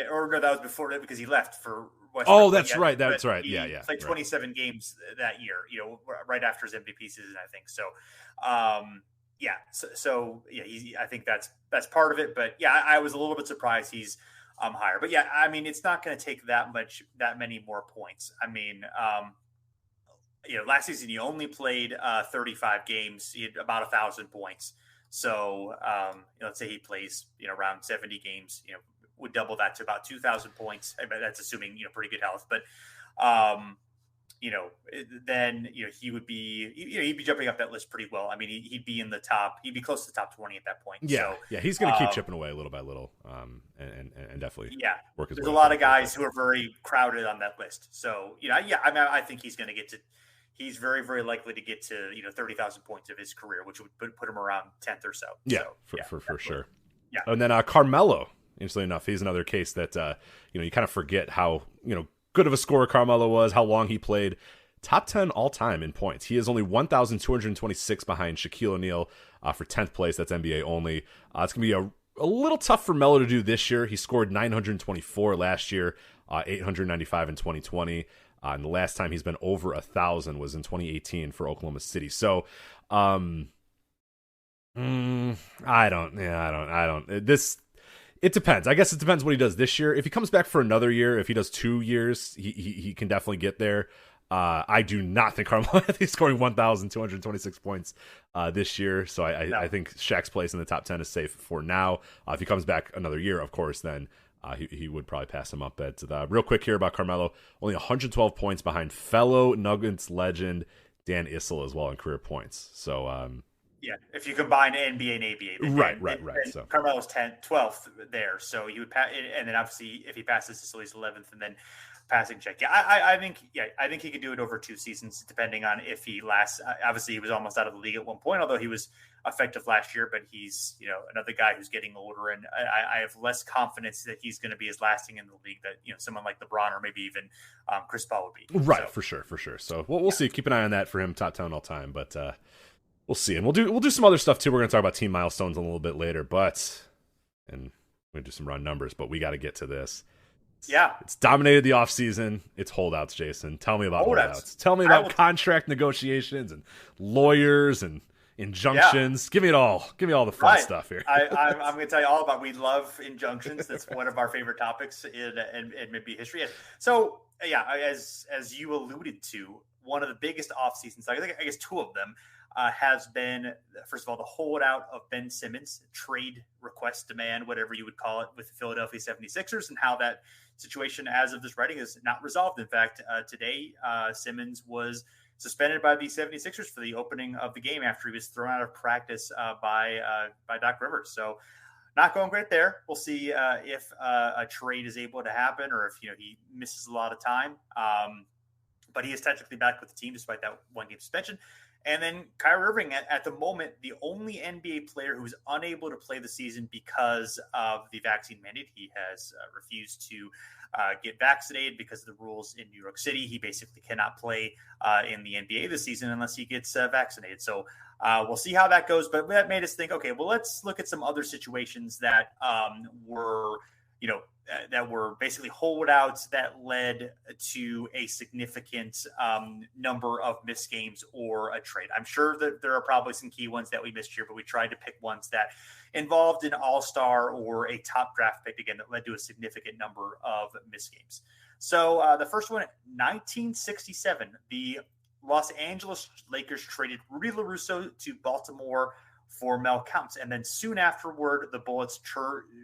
or no, that was before that because he left for Westbrook. Oh, that's right. That's right. He played 27 games that year. Right after his MVP season, I think. So, I think that's part of it. But I was a little bit surprised he's higher. But I mean, it's not going to take that many more points. I mean, last season he only played 35 games. He had about 1,000 points. So, let's say he plays around 70 games. Would double that to about 2,000 points. I mean, that's assuming pretty good health, but then he would be he'd be jumping up that list pretty well. I mean, he'd be in the top. He'd be close to the top 20 at that point. Yeah, he's going to keep chipping away little by little, and definally work his way. There's a lot of guys who are very crowded on that list. So I mean, I think he's going to get to. He's very, very likely to get to 30,000 points of his career, which would put him around 10th or so. Yeah, for sure. Yeah, and then Carmelo. Interestingly enough, he's another case that you kind of forget how good of a scorer Carmelo was, how long he played. Top 10 all time in points. He is only 1,226 behind Shaquille O'Neal for 10th place. That's NBA only. It's gonna be a little tough for Melo to do this year. He scored 924 last year, 895 in 2020, and the last time he's been over 1,000 was in 2018 for Oklahoma City. So, I don't. It depends. I guess it depends what he does this year. If he comes back for another year, if he does 2 years, he can definitely get there. I do not think Carmelo is scoring 1,226 points this year. So I think Shaq's place in the top 10 is safe for now. If he comes back another year, of course, then he would probably pass him up. But real quick here about Carmelo, only 112 points behind fellow Nuggets legend Dan Issel as well in career points. So if you combine NBA and ABA, right. So Carmelo's 12th there, so he would pass, and then obviously if he passes, so he's 11th, and then passing check. I think he could do it over 2 seasons, depending on if he lasts. Obviously, he was almost out of the league at one point, although he was effective last year. But he's another guy who's getting older, and I have less confidence that he's going to be as lasting in the league that someone like LeBron or maybe even Chris Paul would be. Right, so, for sure. So we'll see. Keep an eye on that for him, top 10 all time, but. We'll see, and we'll do some other stuff too. We're going to talk about team milestones a little bit later, and we're going to do some run numbers. But we got to get to this. It's dominated the offseason. It's holdouts, Jason. Tell me about holdouts. Tell me about contract negotiations and lawyers and injunctions. Give me it all. Give me all the fun stuff here. I'm going to tell you all about. We love injunctions. That's one of our favorite topics in maybe history. So as you alluded to, one of the biggest off seasons. I guess 2 of them. Has been, first of all, the holdout of Ben Simmons, trade request demand, whatever you would call it, with the Philadelphia 76ers, and how that situation, as of this writing, is not resolved. In fact, today, Simmons was suspended by the 76ers for the opening of the game after he was thrown out of practice by Doc Rivers. So not going great there. We'll see if a trade is able to happen or if he misses a lot of time. But he is technically back with the team despite that 1-game suspension. And then Kyra Irving, at the moment, the only NBA player who is unable to play the season because of the vaccine mandate. He has refused to get vaccinated because of the rules in New York City. He basically cannot play in the NBA this season unless he gets vaccinated. So we'll see how that goes. But that made us think, okay, well, let's look at some other situations that were, that were basically holdouts that led to a significant number of missed games or a trade. I'm sure that there are probably some key ones that we missed here, but we tried to pick ones that involved an all-star or a top draft pick, again, that led to a significant number of missed games. So the first one, 1967, the Los Angeles Lakers traded Rudy LaRusso to Baltimore for Mel Counts. And then soon afterward, the Bullets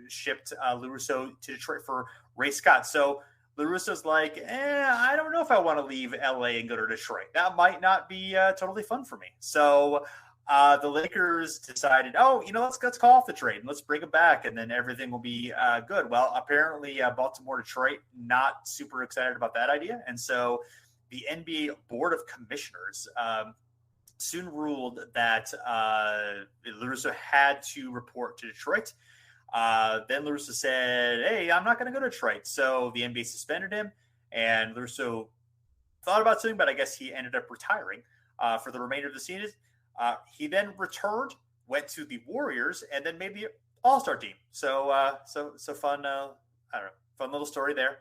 shipped LaRusso to Detroit for Ray Scott. So LaRusso's like, I don't know if I want to leave LA and go to Detroit. That might not be totally fun for me. So the Lakers decided, let's call off the trade and let's bring him back, and then everything will be good. Well, apparently Baltimore, Detroit, not super excited about that idea. And so the NBA Board of Commissioners soon ruled that LaRusso had to report to Detroit. Then LaRusso said, hey, I'm not going to go to Detroit. So the NBA suspended him, and LaRusso thought about something, but I guess he ended up retiring for the remainder of the season. He then returned, went to the Warriors, and then made the All-Star team. So fun, fun little story there.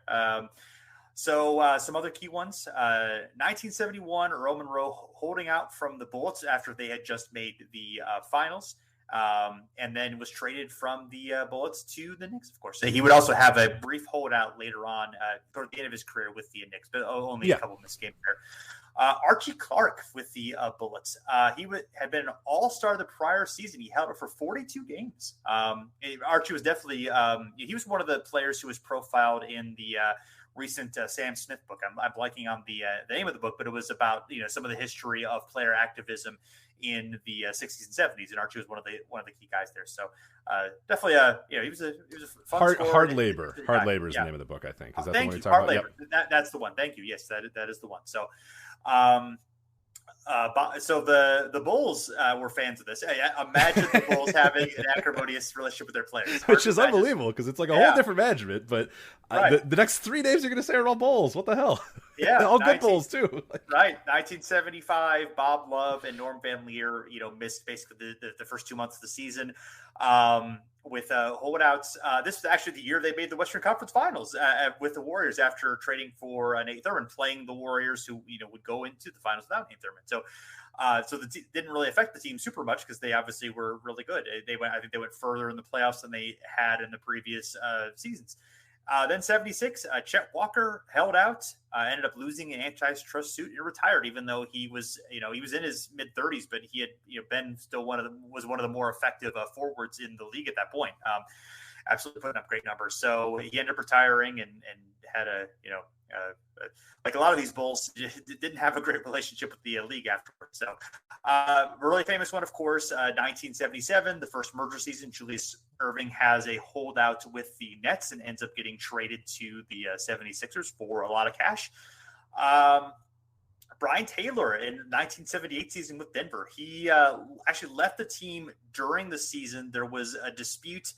So some other key ones, 1971, Earl Monroe holding out from the Bullets after they had just made the finals, and then was traded from the Bullets to the Knicks, of course. So he would also have a brief holdout later on toward the end of his career with the Knicks, but only a couple of missed games there. Archie Clark with the Bullets. He had been an all-star the prior season. He held it for 42 games. Archie was definitely he was one of the players who was profiled in the recent Sam Smith book. I'm blanking on the name of the book, but it was about some of the history of player activism in the 60s and 70s, and Archie was one of the key guys there. So definitely he was a fun hard labor. Hard labor is the name of the book, I think. Is that the one you're talking about? Labor. Yep. That's the one. Thank you. Yes, that is the one. So so the Bulls were fans of this. Imagine the Bulls having an acrimonious relationship with their players, which is unbelievable because it's like a whole different management. But the next 3 names you're going to say are all Bulls. What the hell? Yeah, all good Bulls too. Right, 1975. Bob Love and Norm Van Leer, missed basically the first 2 months of the season with holdouts. This was actually the year they made the Western Conference Finals with the Warriors after trading for Nate Thurmond, playing the Warriors, who would go into the finals without Nate Thurmond. So the didn't really affect the team super much because they obviously were really good. I think they went further in the playoffs than they had in the previous seasons. Then 76, Chet Walker held out, ended up losing an antitrust suit and retired, even though he was in his mid 30s, but he had been still one of the more effective forwards in the league at that point. Absolutely putting up great numbers. So he ended up retiring and had like a lot of these Bulls didn't have a great relationship with the league afterwards. So really famous one, of course, 1977, the first merger season. Julius Erving has a holdout with the Nets and ends up getting traded to the 76ers for a lot of cash. Brian Taylor in 1978 season with Denver. He actually left the team during the season. There was a dispute.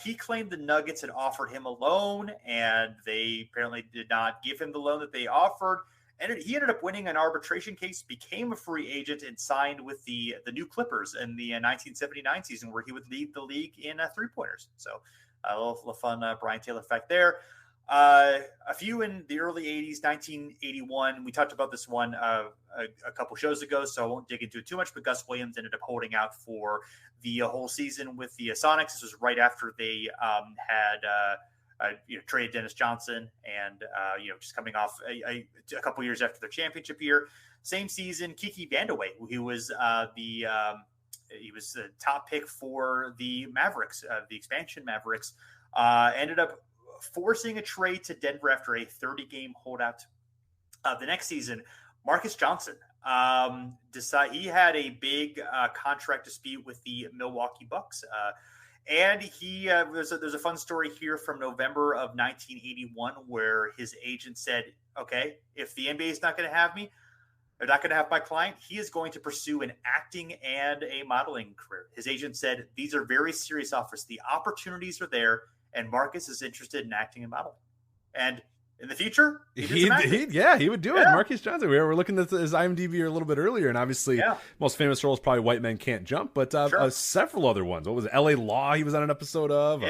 He claimed the Nuggets had offered him a loan, and they apparently did not give him the loan that they offered. And he ended up winning an arbitration case, became a free agent, and signed with the new Clippers in the 1979 season, where he would lead the league in three-pointers. So a little fun Brian Taylor fact there. A few in the early 80s, 1981. We talked about this one a couple shows ago, so I won't dig into it too much, but Gus Williams ended up holding out for the whole season with the Sonics. This was right after they had traded Dennis Johnson and just coming off a couple years after their championship year. Same season, Kiki Vandeweghe, who was he was the top pick for the Mavericks, the expansion Mavericks, ended up forcing a trade to Denver after a 30-game holdout. The next season, Marcus Johnson he had a big contract dispute with the Milwaukee Bucks. And there's a fun story here from November of 1981 where his agent said, okay, if the NBA is not going to have me, they're not going to have my client. He is going to pursue an acting and a modeling career. His agent said, these are very serious offers. The opportunities are there, and Marcus is interested in acting and modeling. And in the future, he would do it. Marcus Johnson. We were looking at his IMDb a little bit earlier, and obviously, most famous role is probably White Men Can't Jump, but several other ones. What was it? L.A. Law? He was on an episode of.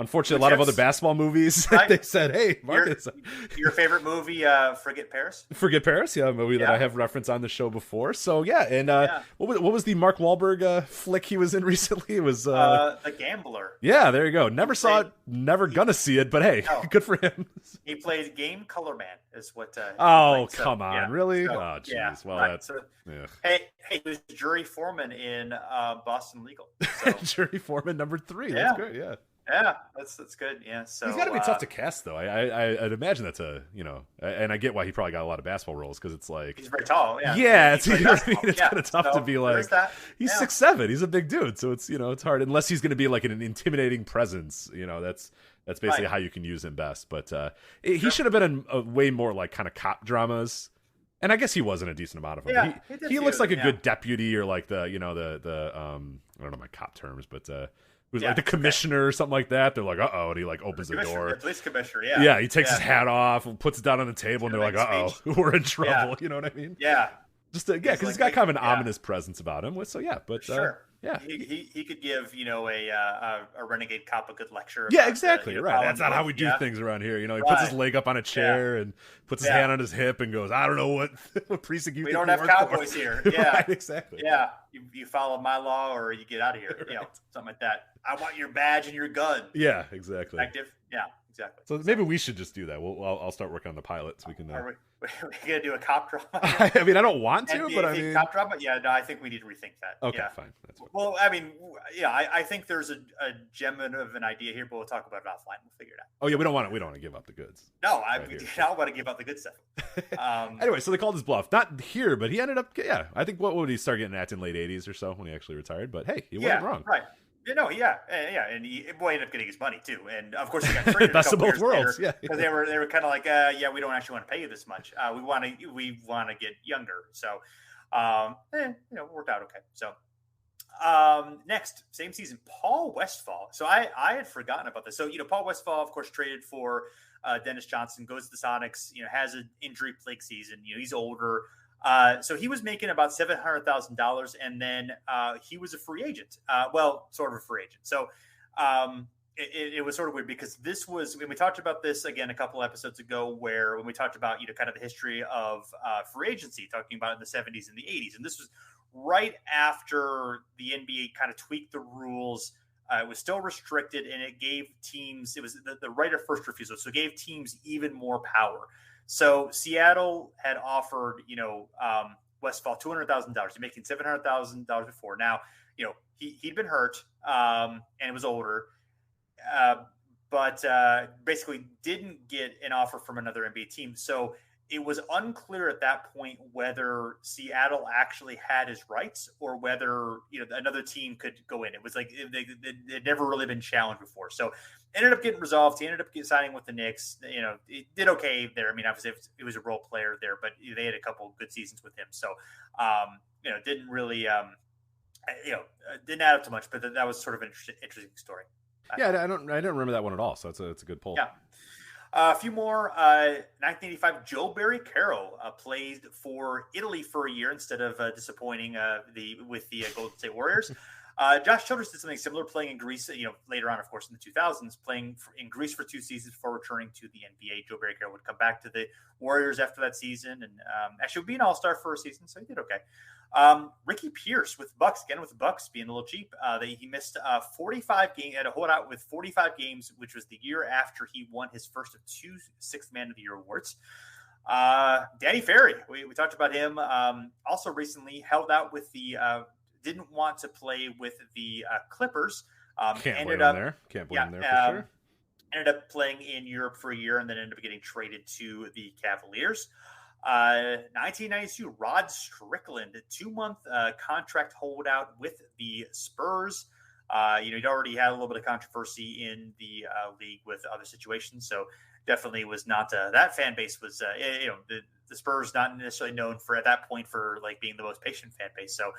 Unfortunately, a lot of other basketball movies. They said, "Hey, Marcus, your favorite movie, Forget Paris." Forget Paris, a movie that I have referenced on the show before. So what was the Mark Wahlberg flick he was in recently? It was The Gambler. Yeah, there you go. Never saw it. Never gonna see it, but hey, good for him. He plays Game Color Man, is what. Come on, really? So, oh, jeez. Well, right. that's. Hey, he was jury foreman in Boston Legal. So. Jury foreman number 3. That's great. Yeah. Yeah, that's good. Yeah, so he's got to be tough to cast, though. I'd imagine that's and I get why he probably got a lot of basketball roles because it's like he's very tall. It's kind of tough to be like he's 6'7". He's a big dude, so it's hard unless he's going to be like an intimidating presence. That's basically how you can use him best. But he should have been in a way more like kind of cop dramas. And I guess he was in a decent amount of them. Yeah, he looks like a good deputy or like the I don't know my cop terms, but who's like the commissioner or something like that. They're like, uh-oh, and he like opens the door. The police commissioner, Yeah, he takes his hat off and puts it down on the table, and they're like, uh-oh, we're in trouble. Yeah. You know what I mean? Yeah. Just because he's got kind of an ominous presence about him. So sure. He could give a renegade cop a good lecture. Yeah, exactly. Right. That's not how we do things around here. He puts his leg up on a chair and puts his hand on his hip and goes, I don't know what precinct you. We don't have cowboys here. Yeah, right, exactly. Yeah, you follow my law or you get out of here. Something like that. I want your badge and your gun. Yeah, exactly. Effective. Yeah, exactly. So maybe we should just do that. I'll start working on the pilot so we can. Are we gonna do a cop drama? I mean, I don't want to, but I mean, cop drama. Yeah, no, I think we need to rethink that. Okay, fine. That's fine. Well, I mean, I think there's a gem of an idea here, but we'll talk about it offline. We'll figure it out. Oh yeah, we don't want to give up the goods. No, we do not want to give up the good stuff. Anyway, so they called his bluff. Not here, but he ended up. Yeah, I think what would he start getting acting late 80s or so when he actually retired? But hey, he wasn't wrong. Right. And he ended up getting his money too, and of course he got traded. Best of both worlds, because they were kind of like, we don't actually want to pay you this much. We want to get younger, so it worked out okay. So next, same season, Paul Westfall. So I had forgotten about this. So Paul Westfall, of course, traded for Dennis Johnson, goes to the Sonics. Has an injury plagued season. He's older. So he was making about $700,000, and then he was a free agent. Sort of a free agent. So it was sort of weird because this was when we talked about this again a couple episodes ago, where when we talked about kind of the history of free agency, talking about in the 70s and the 80s, and this was right after the NBA kind of tweaked the rules. It was still restricted, and it gave teams. It was the right of first refusal, so it gave teams even more power. So Seattle had offered, Westfall $200,000. He's making $700,000 before. Now, he'd been hurt and it was older, but basically didn't get an offer from another NBA team. So it was unclear at that point whether Seattle actually had his rights or whether another team could go in. It was like they'd never really been challenged before. So ended up getting resolved. He ended up signing with the Knicks. It did okay there. I mean, obviously it was a role player there, but they had a couple of good seasons with him. So didn't really didn't add up too much. But that was sort of an interesting story. Yeah, I didn't remember that one at all. So it's a good pull. Yeah. A few more. 1985, Joe Barry Carroll played for Italy for a year instead of disappointing with the Golden State Warriors. Josh Childress did something similar, playing in Greece. Later on, of course, in the 2000s, playing in Greece for 2 seasons before returning to the NBA. Joe Barry Carroll would come back to the Warriors after that season, and actually would be an All-Star for a season, so he did okay. Ricky Pierce with Bucks, again with the Bucks being a little cheap. He missed 45 games at a holdout with 45 games, which was the year after he won his first of 2 Sixth Man of the Year awards. Danny Ferry, we talked about him. Also recently held out with the didn't want to play with the Clippers. Can't blame him there for sure. Ended up playing in Europe for a year and then ended up getting traded to the Cavaliers. 1992, Rod Strickland, 2-month contract holdout with the Spurs. He'd already had a little bit of controversy in the league with other situations, so definitely was not that fan base was the Spurs not necessarily known for at that point for like being the most patient fan base. So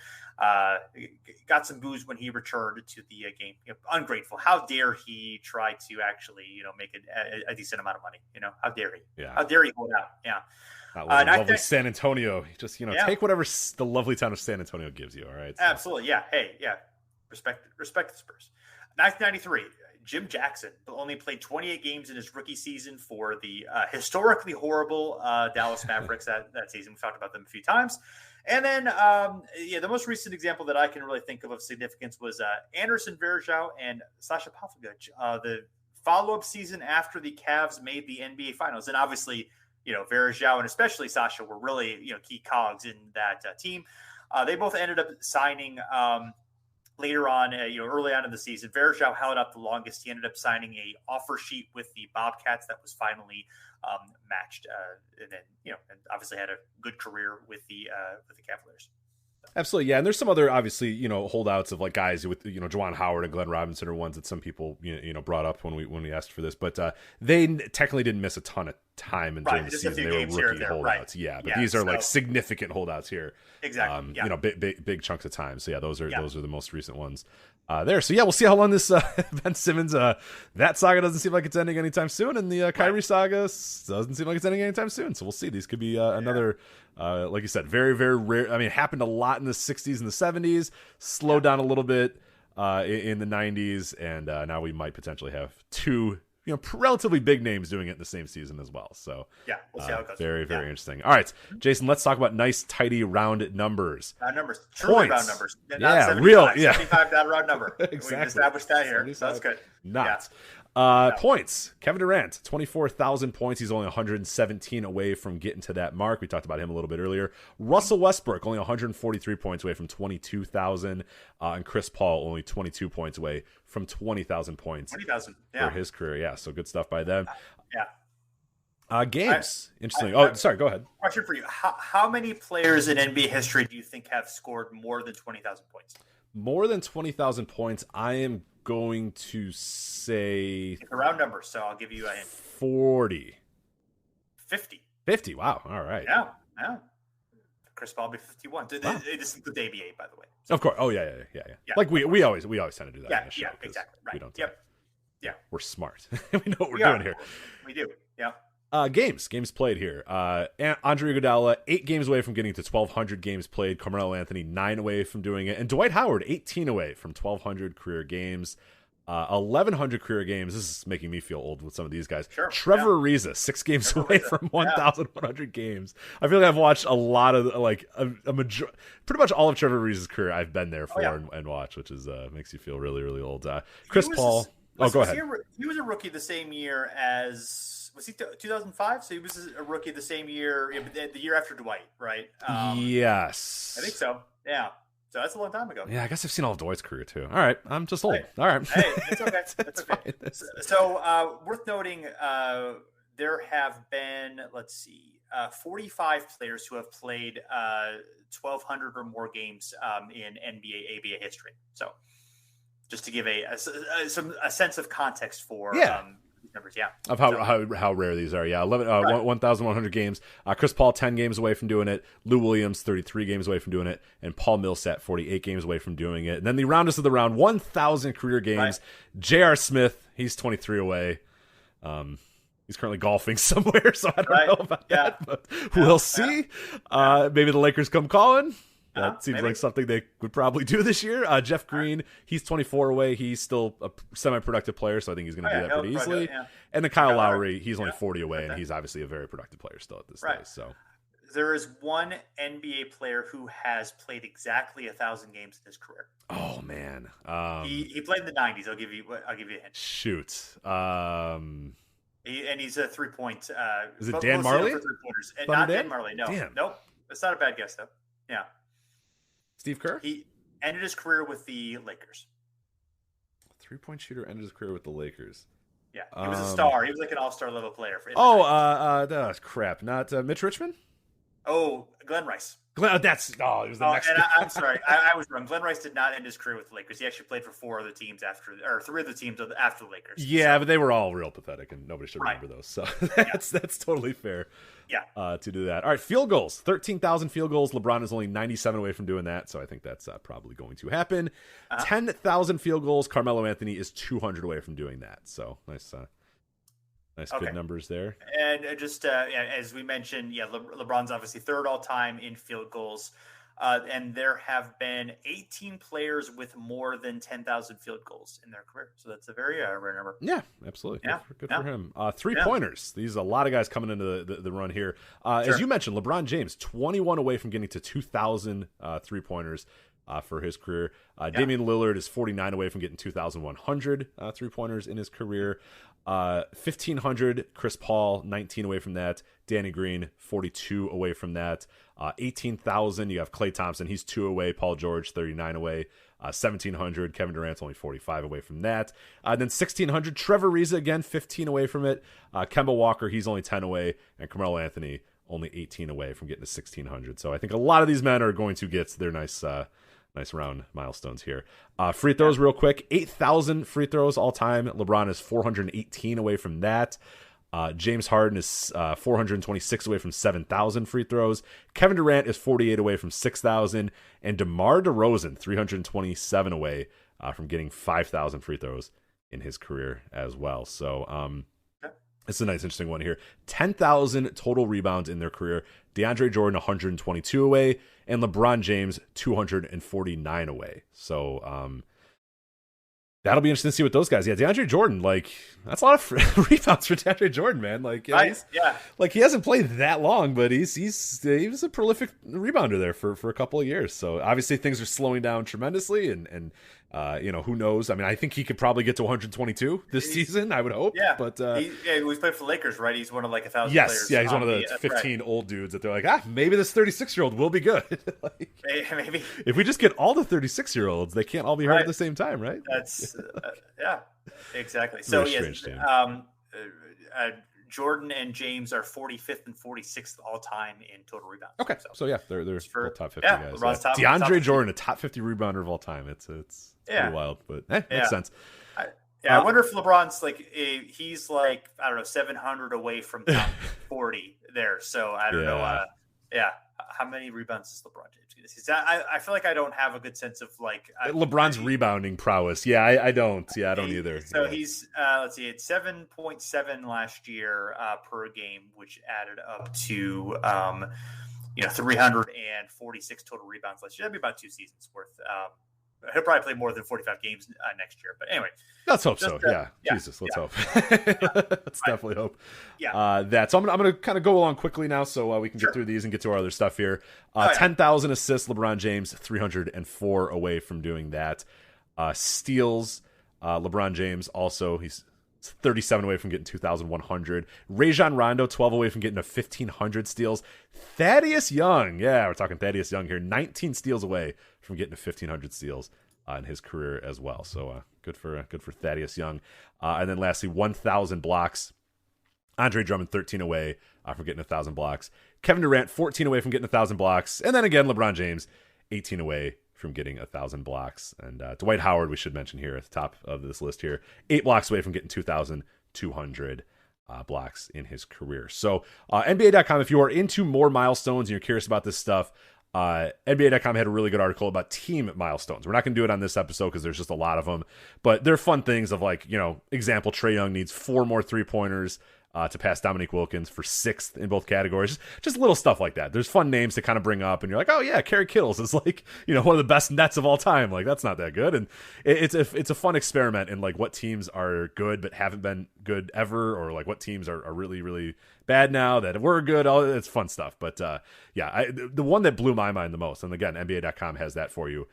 got some boos when he returned to the game. Ungrateful. How dare he try to actually make a decent amount of money? How dare he? Yeah. How dare he hold out? Yeah. Lovely San Antonio. Just take whatever the lovely town of San Antonio gives you. All right. So. Absolutely. Yeah. Hey. Yeah. Respect the Spurs. 1993. Jim Jackson only played 28 games in his rookie season for the historically horrible Dallas Mavericks that season. We've talked about them a few times. And then, the most recent example that I can really think of significance was Anderson Varejao and Sasha Pavlovic, the follow-up season after the Cavs made the NBA Finals. And obviously, Varejao and especially Sasha were really, key cogs in that team. They both ended up signing later on, early on in the season. Varejao held up the longest. He ended up signing a offer sheet with the Bobcats that was finally matched, and then and obviously had a good career with the Cavaliers. Absolutely, yeah. And there's some other obviously holdouts of like guys with Dwight Howard and Glenn Robinson are ones that some people brought up when we asked for this, but they technically didn't miss a ton of time during the season. They were rookie holdouts, right. Yeah. But these are like significant holdouts here. Exactly. Big chunks of time. So yeah, those are the most recent ones there. So yeah, we'll see how long this Ben Simmons that saga doesn't seem like it's ending anytime soon, and the Kyrie saga doesn't seem like it's ending anytime soon. So we'll see. These could be another. Like you said, very, very rare. I mean, it happened a lot in the 60s and the 70s, slowed down a little bit in the 90s, and now we might potentially have two relatively big names doing it in the same season as well. So we'll see how it goes. Very, very interesting. All right, Jason, let's talk about nice, tidy, round numbers. Truly round numbers. Not 75, that round number. Exactly. We established that here, so that's good. Points. Kevin Durant, 24,000 points. He's only 117 away from getting to that mark. We talked about him a little bit earlier. Russell Westbrook, only 143 points away from 22,000. And Chris Paul, only 22 points away from 20,000 points 20,000 for his career. Yeah, so good stuff by them. Games. Interesting. Sorry, go ahead. Question for you. How many players in NBA history do you think have scored more than 20,000 points? More than 20,000 points, I am going to say... It's a round number, so I'll give you a hint. 40. 50. Wow. All right. Yeah. Chris Paul will be 51. Wow. This is the ABA, by the way. So, of course. Oh, yeah. Like we always tend to do that on the show. Yeah, exactly. Right. We don't. Yeah. We're smart. We know what we're doing here. We do. Yeah. Games played here. Andre Iguodala, 8 games away from getting to 1,200 games played. Carmelo Anthony, 9 away from doing it. And Dwight Howard, 18 away from 1,200 career games. 1,100 career games. This is making me feel old with some of these guys. Sure. Trevor Ariza, 6 games away from 1,100 games. I feel like I've watched a lot of, like, pretty much all of Trevor Ariza's career I've been there for and watched, which is makes you feel really, really old. Chris Paul. Go ahead. He was a rookie the same year as... Was he 2005? So he was a rookie the same year, the year after Dwight, right? Yes. I think so. Yeah. So that's a long time ago. Yeah, I guess I've seen all of Dwight's career too. All right. I'm just old. All right. Hey, it's okay. It's okay. So worth noting, there have been, 45 players who have played 1,200 or more games in NBA ABA history. So just to give a sense of context for numbers, of how rare these are. 1,100 games. Chris Paul 10 games away from doing it. Lou Williams 33 games away from doing it, and Paul Millsap 48 games away from doing it. And then the roundest of the round, 1,000 career games. Right. J.R. Smith, he's 23 away. He's currently golfing somewhere, so I don't know about that, but we'll see. Maybe the Lakers come calling. That seems like something they would probably do this year. Jeff Green, he's 24 away. He's still a semi-productive player, so I think he's going to do that pretty easily. And then Kyle Lowry, he's only 40 away, and he's obviously a very productive player still at this stage. So there is one NBA player who has played exactly 1,000 games in his career. Oh man, he played in the 90s. I'll give you a hint. Shoot. And he's a 3-point. Is it Dan Marley? Not Dan Marley. No. Damn. Nope. That's not a bad guess though. Yeah. Steve Kerr? He ended his career with the Lakers. 3-point shooter ended his career with the Lakers. Yeah, he was a star. He was like an all-star level player. Crap. Not Mitch Richmond? Oh, Glenn Rice. It was the next. And I'm sorry, I was wrong. Glenn Rice did not end his career with the Lakers. He actually played for three other teams after the Lakers. Yeah, but they were all real pathetic, and nobody should remember those. So that's totally fair. Yeah. To do that. All right, field goals. 13,000 field goals. LeBron is only 97 away from doing that, so I think that's probably going to happen. 10,000 field goals. Carmelo Anthony is 200 away from doing that. So nice. Good numbers there. And just as we mentioned, LeBron's obviously third all time in field goals. And there have been 18 players with more than 10,000 field goals in their career. So that's a very rare number. Yeah, absolutely. Good for him. 3-pointers. These are a lot of guys coming into the run here. As you mentioned, LeBron James, 21 away from getting to 2,000 3-pointers. For his career. Damian Lillard is 49 away from getting 2,100 3-pointers in his career. 1,500, Chris Paul, 19 away from that. Danny Green, 42 away from that. 18,000, you have Klay Thompson, he's 2 away. Paul George, 39 away. 1,700, Kevin Durant's only 45 away from that. Then 1,600, Trevor Ariza, again, 15 away from it. Kemba Walker, he's only 10 away. And Carmelo Anthony, only 18 away from getting to 1,600. So I think a lot of these men are going to get their nice round milestones here. Free throws real quick. 8,000 free throws all time. LeBron is 418 away from that. James Harden is 426 away from 7,000 free throws. Kevin Durant is 48 away from 6,000. And DeMar DeRozan, 327 away from getting 5,000 free throws in his career as well. So it's a nice, interesting one here. 10,000 total rebounds in their career. DeAndre Jordan, 122 away. And LeBron James, 249 away. So that'll be interesting to see what those guys. Yeah, DeAndre Jordan, that's a lot of rebounds for DeAndre Jordan, man. He hasn't played that long, but he was a prolific rebounder there for a couple of years. So obviously things are slowing down tremendously, and who knows? I mean, I think he could probably get to 122 this season, I would hope. Yeah, but he played for the Lakers, right? He's one of 1,000 players. Yes, yeah, he's one of the 15 old dudes that they're like, maybe this 36-year-old will be good. Maybe if we just get all the 36-year-olds, they can't all be hurt at the same time, right? That's exactly. So yes, Jordan and James are 45th and 46th all time in total rebounds. Okay, so they're both top 50 guys. Top DeAndre Jordan, a top 50 rebounder of all time. It's pretty wild, but makes sense. I wonder if LeBron's he's I don't know, 700 away from top 40 there. So I don't know. How many rebounds does LeBron James get? I feel like I don't have a good sense of LeBron's rebounding prowess. Yeah, I don't. Yeah, I don't either. So he's let's see, it's 7.7 last year per game, which added up to 346 total rebounds last year. That'd be about 2 seasons worth. He'll probably play more than 45 games next year. But anyway. Let's hope so. Jesus, let's hope. Let's definitely hope. That. So I'm going to kind of go along quickly now so we can get through these and get to our other stuff here. 10,000 assists, LeBron James, 304 away from doing that. Steals, LeBron James also, he's 37 away from getting 2,100. Rajon Rondo, 12 away from getting 1,500 steals. Thaddeus Young, we're talking Thaddeus Young here, 19 steals away from getting 1,500 steals in his career as well. So good for Thaddeus Young. And then lastly, 1,000 blocks. Andre Drummond, 13 away from getting 1,000 blocks. Kevin Durant, 14 away from getting 1,000 blocks. And then again, LeBron James, 18 away from getting 1,000 blocks. And Dwight Howard, we should mention here at the top of this list here, 8 blocks away from getting 2,200 blocks in his career. So NBA.com, if you are into more milestones and you're curious about this stuff, NBA.com had a really good article about team milestones. We're not going to do it on this episode because there's just a lot of them, but they're fun things of example, Trae Young needs 4 more 3-pointers to pass Dominique Wilkins for 6th in both categories. Just little stuff like that. There's fun names to kind of bring up, and you're like, oh yeah, Kerry Kittles is one of the best nets of all time. That's not that good, and it's a fun experiment in what teams are good but haven't been good ever, or what teams are really, really bad now that were good. It's fun stuff. But the one that blew my mind the most, and again, NBA.com has that for you.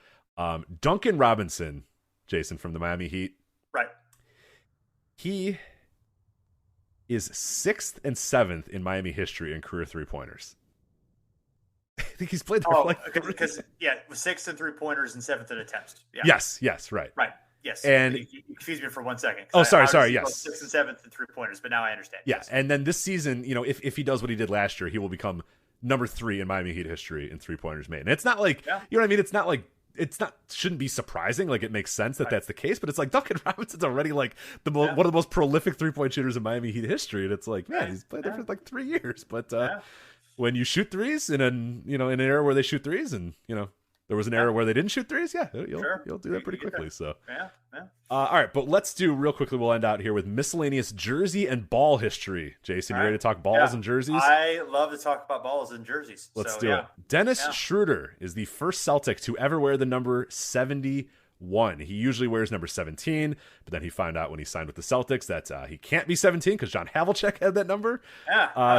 Duncan Robinson, Jason, from the Miami Heat. Right. He is 6th and 7th in Miami history in career 3-pointers. I think he's played there because 6th in 3-pointers and 7th in attempts. Yeah. Yes, right. Yes. And excuse me for 1 second. Sorry. Yes. 6th and 7th in 3-pointers, but now I understand. Yeah. Yes. And then this season, if he does what he did last year, he will become number 3 in Miami Heat history in 3-pointers made. And it's not like, you know what I mean? It's not like, shouldn't be surprising. Like, it makes sense that that's the case, but it's like Duncan Robinson's already like one of the most prolific 3-point shooters in Miami Heat history. And it's like, man, he's played there for like 3 years. But when you shoot threes in an era where they shoot threes, and there was an era where they didn't shoot threes, you'll do that pretty quickly. So all right, but let's do real quickly. We'll end out here with miscellaneous jersey and ball history. Jason, you ready to talk balls and jerseys? I love to talk about balls and jerseys. Let's do it. Dennis Schroeder is the first Celtic to ever wear the number 71. He usually wears number 17, but then he found out when he signed with the Celtics that he can't be 17 because John Havlicek had that number.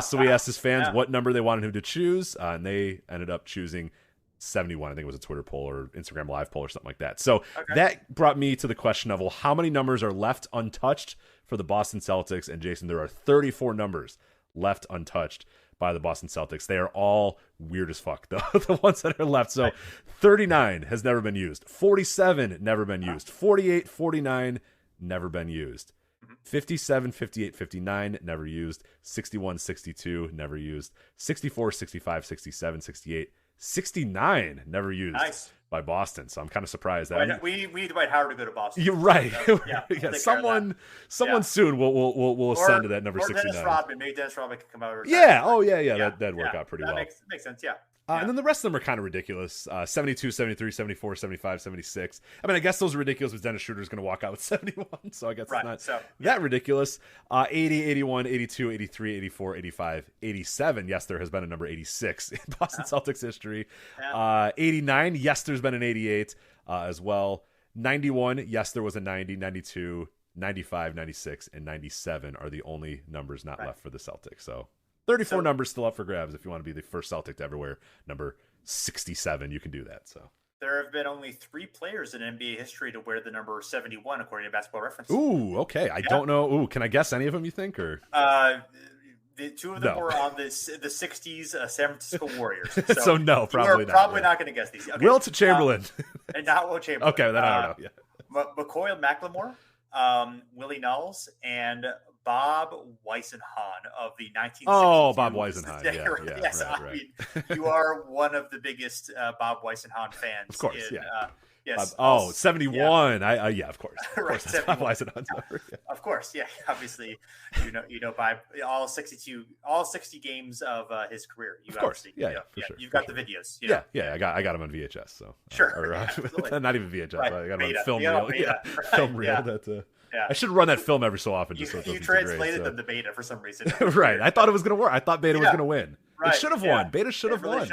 So he asked his fans what number they wanted him to choose, and they ended up choosing 71. I think it was a Twitter poll or Instagram live poll or something like that. So that brought me to the question of, well, how many numbers are left untouched for the Boston Celtics? And Jason, there are 34 numbers left untouched by the Boston Celtics. They are all weird as fuck, though, the ones that are left. So 39 has never been used. 47 never been used. 48, 49 never been used. 57, 58, 59 never used. 61, 62 never used. 64, 65, 67, 68, 69 never used by Boston. So I'm kind of surprised that we need Dwight Howard to go to Boston. You're right. Someone soon will ascend to that number 69. Dennis Rodman. Maybe Dennis Rodman can come out. That'd work out pretty well. Makes sense. And then the rest of them are kind of ridiculous. 72, 73, 74, 75, 76. I mean, I guess those are ridiculous because Dennis Schroeder is going to walk out with 71. So I guess it's not that ridiculous. 80, 81, 82, 83, 84, 85, 87. Yes, there has been a number 86 in Boston Celtics history. 89. Yes, there's been an 88 as well. 91. Yes, there was a 90, 92, 95, 96, and 97 are the only numbers not left for the Celtics. So 34 numbers still up for grabs. If you want to be the first Celtic to ever wear number 67, you can do that. So there have been only 3 players in NBA history to wear the number 71, according to Basketball Reference. Ooh, okay. I don't know. Ooh, can I guess any of them? You think, or the 2 of them were on the 60s San Francisco Warriors. So no, probably not. Probably not going to guess these. Okay. Wilt Chamberlain, and not Wilt Chamberlain. Okay, then I don't know. Yeah. McCoy McLemore, Willie Knowles, and Bob Weisenhahn of the 1960s. Oh, Bob Weisenhahn. Yeah, yes, right, I mean, you are one of the biggest Bob Weisenhahn fans. Of course, yes. 71. Yeah, of course. Of right, course, Bob Weisenhahn's number. Yeah. Of course, yeah. Obviously, you know by all 60 games of his career. Of course, for sure. You've got the videos. I got him on VHS. So sure, not even VHS. Right. I got him Beta. on film reel. Film reel. That. I should run that film every so often. Just you translated them to Beta for some reason. Right. I thought it was going to work. I thought Beta was going to win. Right. It should have won. Beta should have won.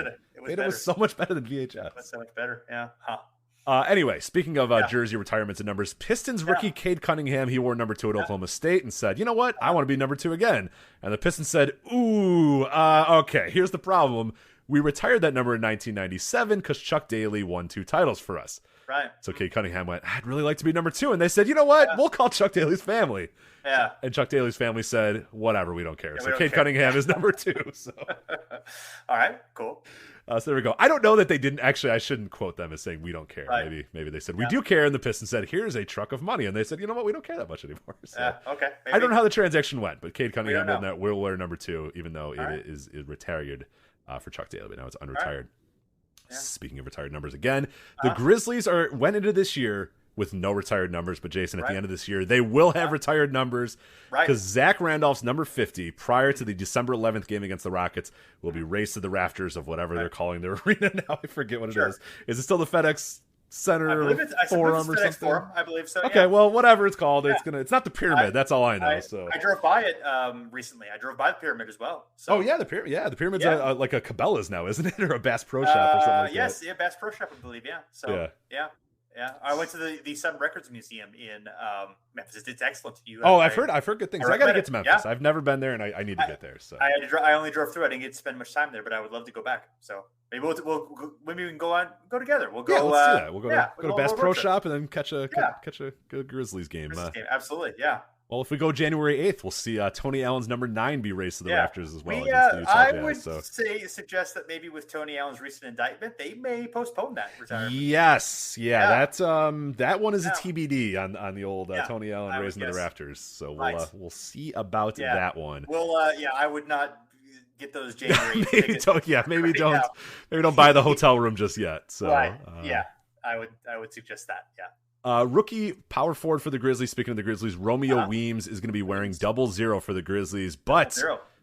Beta was so much better than VHS. It was so much better. Yeah. Anyway, speaking of jersey retirements and numbers, Pistons rookie Cade Cunningham, he wore number 2 at Oklahoma State and said, you know what? I want to be number 2 again. And the Pistons said, okay, here's the problem. We retired that number in 1997 because Chuck Daly won 2 titles for us. Right. So Cade Cunningham went, I'd really like to be number 2. And they said, you know what? We'll call Chuck Daly's family. Yeah. And Chuck Daly's family said, whatever, we don't care. So Cade Cunningham is number 2. So. All right, cool. So there we go. I don't know that they didn't actually. I shouldn't quote them as saying we don't care. Right. Maybe they said we do care, and the Pistons said here's a truck of money, and they said you know what, we don't care that much anymore. So, okay. Maybe. I don't know how the transaction went, but Cade Cunningham will wear number 2, even though it is retired for Chuck Daly, but now it's unretired. Right. Yeah. Speaking of retired numbers again, the Grizzlies went into this year with no retired numbers, but Jason, at the end of this year, they will have retired numbers because Zach Randolph's number 50 prior to the December 11th game against the Rockets will be raised to the rafters of whatever they're calling their arena now. I forget what it is. Is it still the FedEx Center Forum or something? Forum, I believe so. Okay, well, whatever it's called, it's not the pyramid. That's all I know. I drove by it recently. I drove by the pyramid as well. So. The pyramid. Yeah, the pyramid's like a Cabela's now, isn't it, or a Bass Pro Shop or something like that? Yes, Bass Pro Shop, I believe. Yeah. So yeah. I went to the Sun Records Museum in Memphis. It's excellent. I've heard good things. I got to get to Memphis. I've never been there, and I need to get there. So I only drove through. I didn't get to spend much time there, but I would love to go back. So maybe we can go together. We'll go. Yeah, let's do that. We'll go to Bass Pro Shop and then catch a Grizzlies game. Absolutely, yeah. Well, if we go January 8th, we'll see Tony Allen's number 9 be raised to the rafters as well. I would suggest that maybe with Tony Allen's recent indictment, they may postpone that retirement. Yes, that one is a TBD on the old Tony Allen raising to the rafters. So we'll see about that one. Well, I would not get those January maybe don't buy the hotel room just yet. So right. I would suggest that. Yeah. Rookie power forward for the Grizzlies. Speaking of the Grizzlies, Romeo Weems is going to be wearing 00 for the Grizzlies, but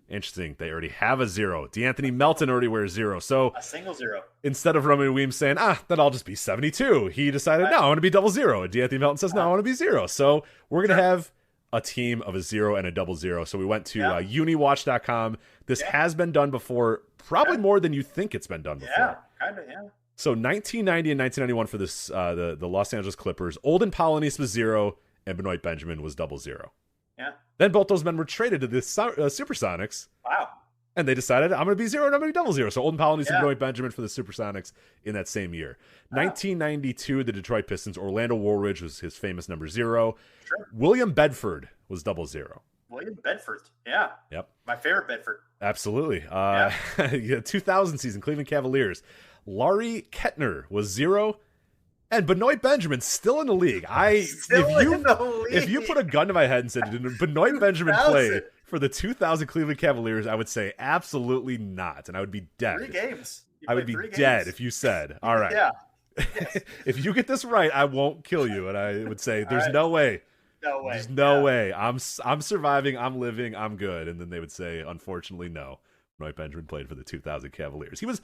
interesting, they already have a 0. DeAnthony Melton already wears 0, so a single 0. Instead of Romeo Weems saying, then I'll just be 72, he decided, no, I want to be 00. And DeAnthony Melton says, no, I want to be 0. So we're going to have a team of a 0 and a 00. So we went to uniwatch.com. This has been done before, probably more than you think it's been done before. Yeah, kind of, yeah. So 1990 and 1991 for this the Los Angeles Clippers, Olden Polynice was 0, and Benoit Benjamin was 00. Yeah. Then both those men were traded to the Supersonics. Wow. And they decided, I'm going to be 0 and I'm going to be 00. So Olden Polynice and Benoit Benjamin for the Supersonics in that same year. 1992, the Detroit Pistons, Orlando Woolridge was his famous number 0. Sure. William Bedford was 00. William Bedford. Yeah. Yep. My favorite Bedford. Absolutely. 2000 season, Cleveland Cavaliers. Laurie Kettner was 0. And Benoit Benjamin still in the league. If you put a gun to my head and said, did Benoit Benjamin play for the 2000 Cleveland Cavaliers, I would say absolutely not, and I would be dead. 3 games. I would be dead if you said, all right. Yeah. Yes. If you get this right, I won't kill you, and I would say, there's no way. No way. There's no way. I'm surviving. I'm living. I'm good. And then they would say, unfortunately, no. Benoit Benjamin played for the 2000 Cavaliers. He was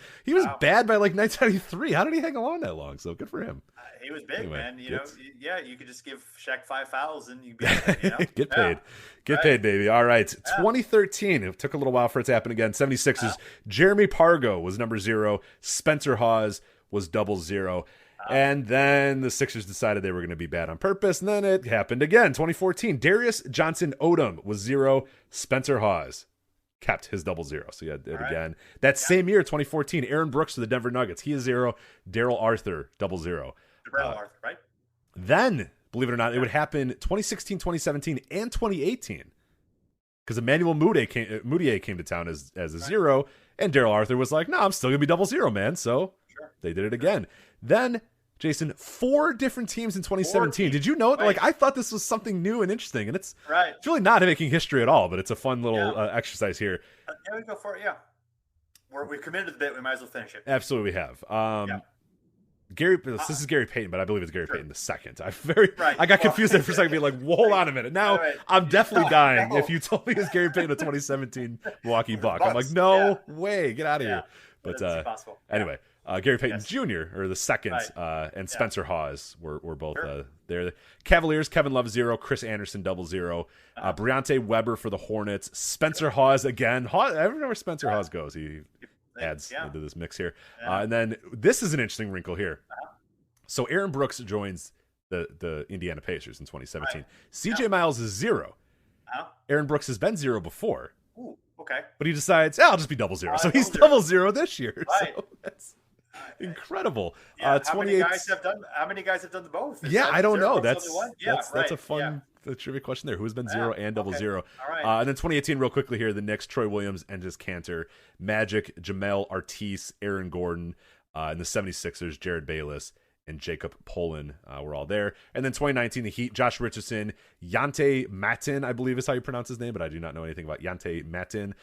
bad by like 1993. How did he hang along that long? So good for him. He was big, man. You could just give Shaq 5 fouls and you'd be get paid. Get paid, baby. All right. 2013. It took a little while for it to happen again. 76ers. Jeremy Pargo was number 0. Spencer Hawes was 00. And then the Sixers decided they were going to be bad on purpose, and then it happened again. 2014. Darius Johnson Odom was 0. Spencer Hawes kept his 00. So you had it again. That same year, 2014, Aaron Brooks to the Denver Nuggets. He is 0. Daryl Arthur, 00. Daryl Arthur, right? Then, believe it or not, it would happen 2016, 2017, and 2018. Because Emmanuel Mudiay came to town as a 0, and Daryl Arthur was like, no, I'm still going to be 00, man. So they did it again. Then, Jason, 4 different teams in 2017. Did you know? Like, I thought this was something new and interesting, and it's really not making history at all, but it's a fun little exercise here. Yeah, we go for it, we've committed to the bit. We might as well finish it. Absolutely, we have. This is Gary Payton, but I believe it's Gary Payton the second. I got confused there for a second, being like, well, hold on a minute. Now I'm definitely dying if you told me it's Gary Payton, a 2017 Milwaukee Buck. I'm like, no way, get out of here. But anyway. Gary Payton Jr., or the second, and Spencer Hawes were both there. Cavaliers, Kevin Love 0, Chris Anderson 00, Briante Weber for the Hornets, Spencer Hawes again. Everywhere Spencer Hawes goes, he adds into this mix here. And then this is an interesting wrinkle here. So Aaron Brooks joins the Indiana Pacers in 2017. CJ Miles is 0. Aaron Brooks has been 0 before. Ooh, okay. But he decides, I'll just be 00. So he's 00 this year. Right. So that's incredible. How many guys have done the both? I don't know. That's a fun trivia question there. Who's been 0 and 00? All right. And then 2018, real quickly here, the Knicks, Troy Williams and his Cantor, Magic, Jamel Artis, Aaron Gordon, and the 76ers, Jared Bayless and Jacob Polan were all there. And then 2019, the Heat, Josh Richardson, Yante Matin, I believe is how you pronounce his name, but I do not know anything about Yante Matin.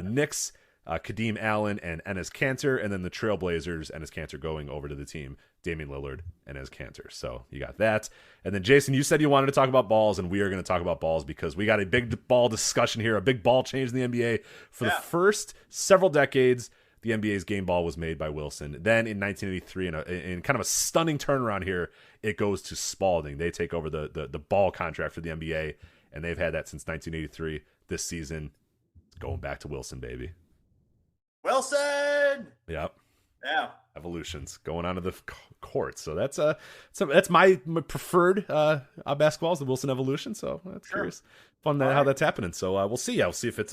Knicks, Kadeem Allen and Enes Kanter, and then the Trailblazers, Enes Kanter going over to the team, Damian Lillard and Enes Kanter. So you got that. And then, Jason, you said you wanted to talk about balls, and we are going to talk about balls because we got a big ball discussion here, a big ball change in the NBA. For the first several decades, the NBA's game ball was made by Wilson. Then in 1983, in kind of a stunning turnaround here, it goes to Spalding. They take over the ball contract for the NBA, and they've had that since 1983. This season, it's going back to Wilson, baby. Wilson. Yep. Yeah. Evolutions going onto the court. So that's my preferred basketball is the Wilson evolution. So that's curious, fun how that's happening. So we'll see. We'll see if it's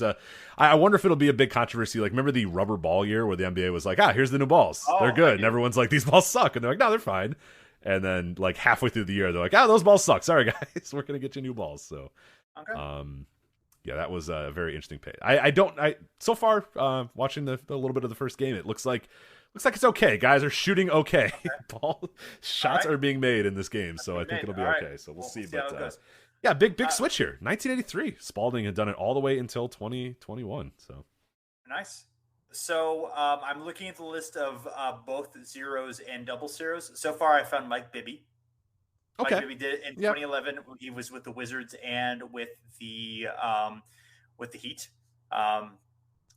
I wonder if it'll be a big controversy. Like, remember the rubber ball year where the NBA was like, here's the new balls. They're good. And everyone's like, these balls suck. And they're like, no, they're fine. And then like halfway through the year, they're like, those balls suck. Sorry guys, we're gonna get you new balls. So yeah, that was a very interesting page. So far, watching the little bit of the first game, it looks like it's okay. Guys are shooting okay. Ball shots are being made in this game, so I think it'll be okay. So we'll see. But big switch here. 1983. Spalding had done it all the way until 2021. So Nice. So I'm looking at the list of both zeros and double zeros. So far, I found Mike Bibby. Okay. Mike Bibby did it in 2011. He was with the Wizards and with the Heat.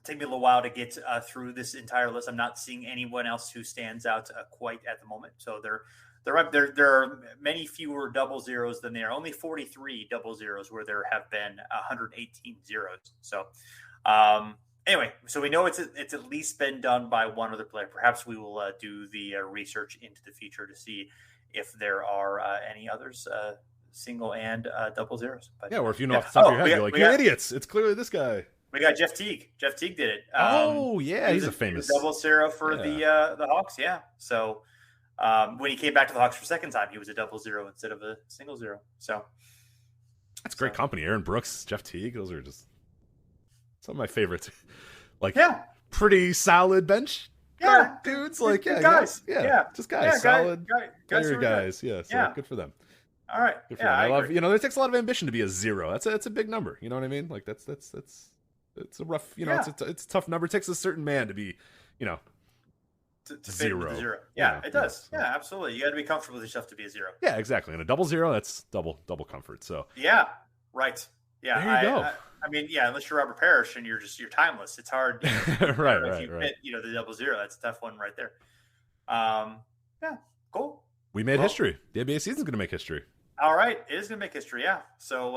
Take me a little while to get through this entire list. I'm not seeing anyone else who stands out quite at the moment. So there are many fewer double zeros than there are. Only 43 double zeros where there have been 118 zeros. So anyway, so we know it's at least been done by one other player. Perhaps we will do the research into the future to see if there are any others, single and double zeros. But, or if you know off the top of your head, you're like, you're idiots. It's clearly this guy. We got Jeff Teague. Jeff Teague did it. He's a famous double zero for the Hawks. Yeah. So when he came back to the Hawks for a second time, he was a double zero instead of a single zero. So that's great company. Aaron Brooks, Jeff Teague. Those are just some of my favorites. Pretty solid bench. Dudes. Like guys. Just guys. Solid guys. Yeah. So good for them. All right. Good for them. I love. It takes a lot of ambition to be a zero. That's a big number. You know what I mean? Like that's it's a rough. It's a tough number. It takes a certain man to be, to zero. Yeah, it does. Yeah, absolutely. You got to be comfortable with yourself to be a zero. Yeah, exactly. And a double zero, that's double comfort. So yeah, right. Yeah, there you go. I mean, unless you're Robert Parrish and you're timeless, it's hard. Right. If you hit, the double zero, that's a tough one right there. Yeah, cool. We made history. The NBA season's going to make history. All right, it is going to make history. Yeah. So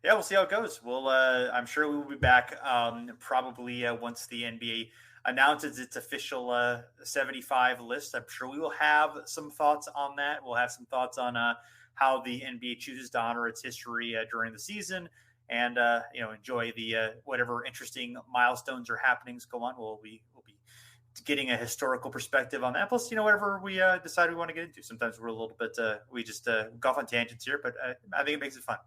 we'll see how it goes. I'm sure we will be back probably once the NBA announces its official 75 list. I'm sure we will have some thoughts on that. We'll have some thoughts on how the NBA chooses to honor its history during the season, and enjoy the whatever interesting milestones or happenings go on. We'll be getting a historical perspective on that. Plus, whatever we decide we want to get into. Sometimes we're a little bit we just go off on tangents here, but I think it makes it fun.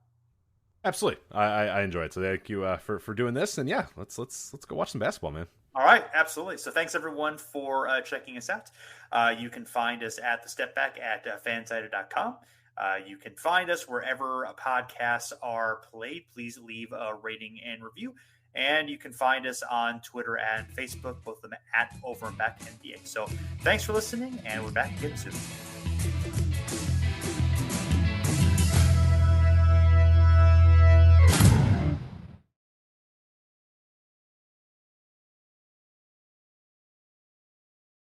Absolutely, I enjoy it. So thank you for doing this, and let's go watch some basketball, man. All right, absolutely. So thanks everyone for checking us out. You can find us at the Step Back at fansided.com. You can find us wherever podcasts are played. Please leave a rating and review. And you can find us on Twitter and Facebook, both of them at Over and Back NBA. So thanks for listening, and we're back again soon.